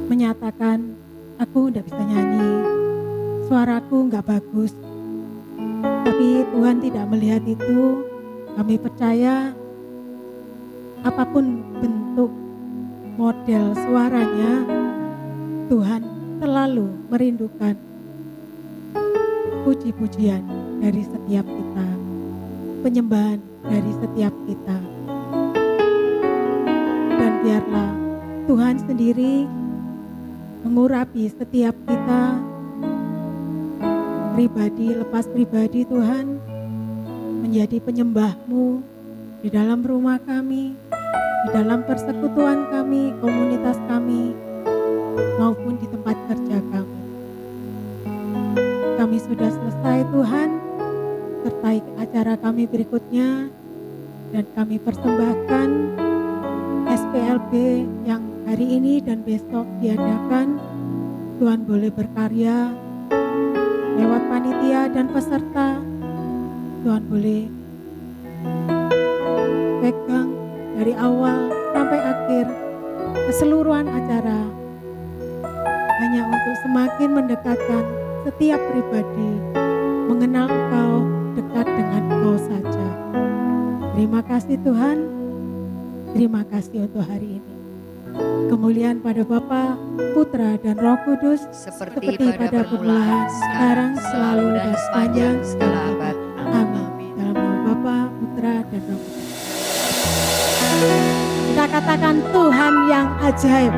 menyatakan, aku tidak bisa nyanyi, suaraku nggak bagus. Tapi Tuhan tidak melihat itu. Kami percaya apapun bentuk model suaranya, Tuhan selalu merindukan puji-pujian dari setiap kita, penyembahan dari setiap kita. Dan biarlah Tuhan sendiri mengurapi setiap kita pribadi, lepas pribadi Tuhan, menjadi penyembah-Mu di dalam rumah kami, di dalam persekutuan kami, komunitas kami, maupun di tempat kerja kami. Kami sudah selesai Tuhan, sertai acara kami berikutnya, dan kami persembahkan SPLB yang hari ini dan besok diadakan. Tuhan boleh berkarya lewat panitia dan peserta. Tuhan boleh pegang dari awal sampai akhir keseluruhan acara, hanya untuk semakin mendekatkan setiap pribadi mengenal Engkau, dekat dengan Engkau saja. Terima kasih Tuhan, terima kasih untuk hari ini. Kemuliaan pada Bapa, Putra dan Roh Kudus, seperti pada permulaan, sekarang, selalu, dan sepanjang segala abad. Amin. Dalam nama Bapa, Putra dan Roh Kudus. Kita katakan Tuhan yang ajaib.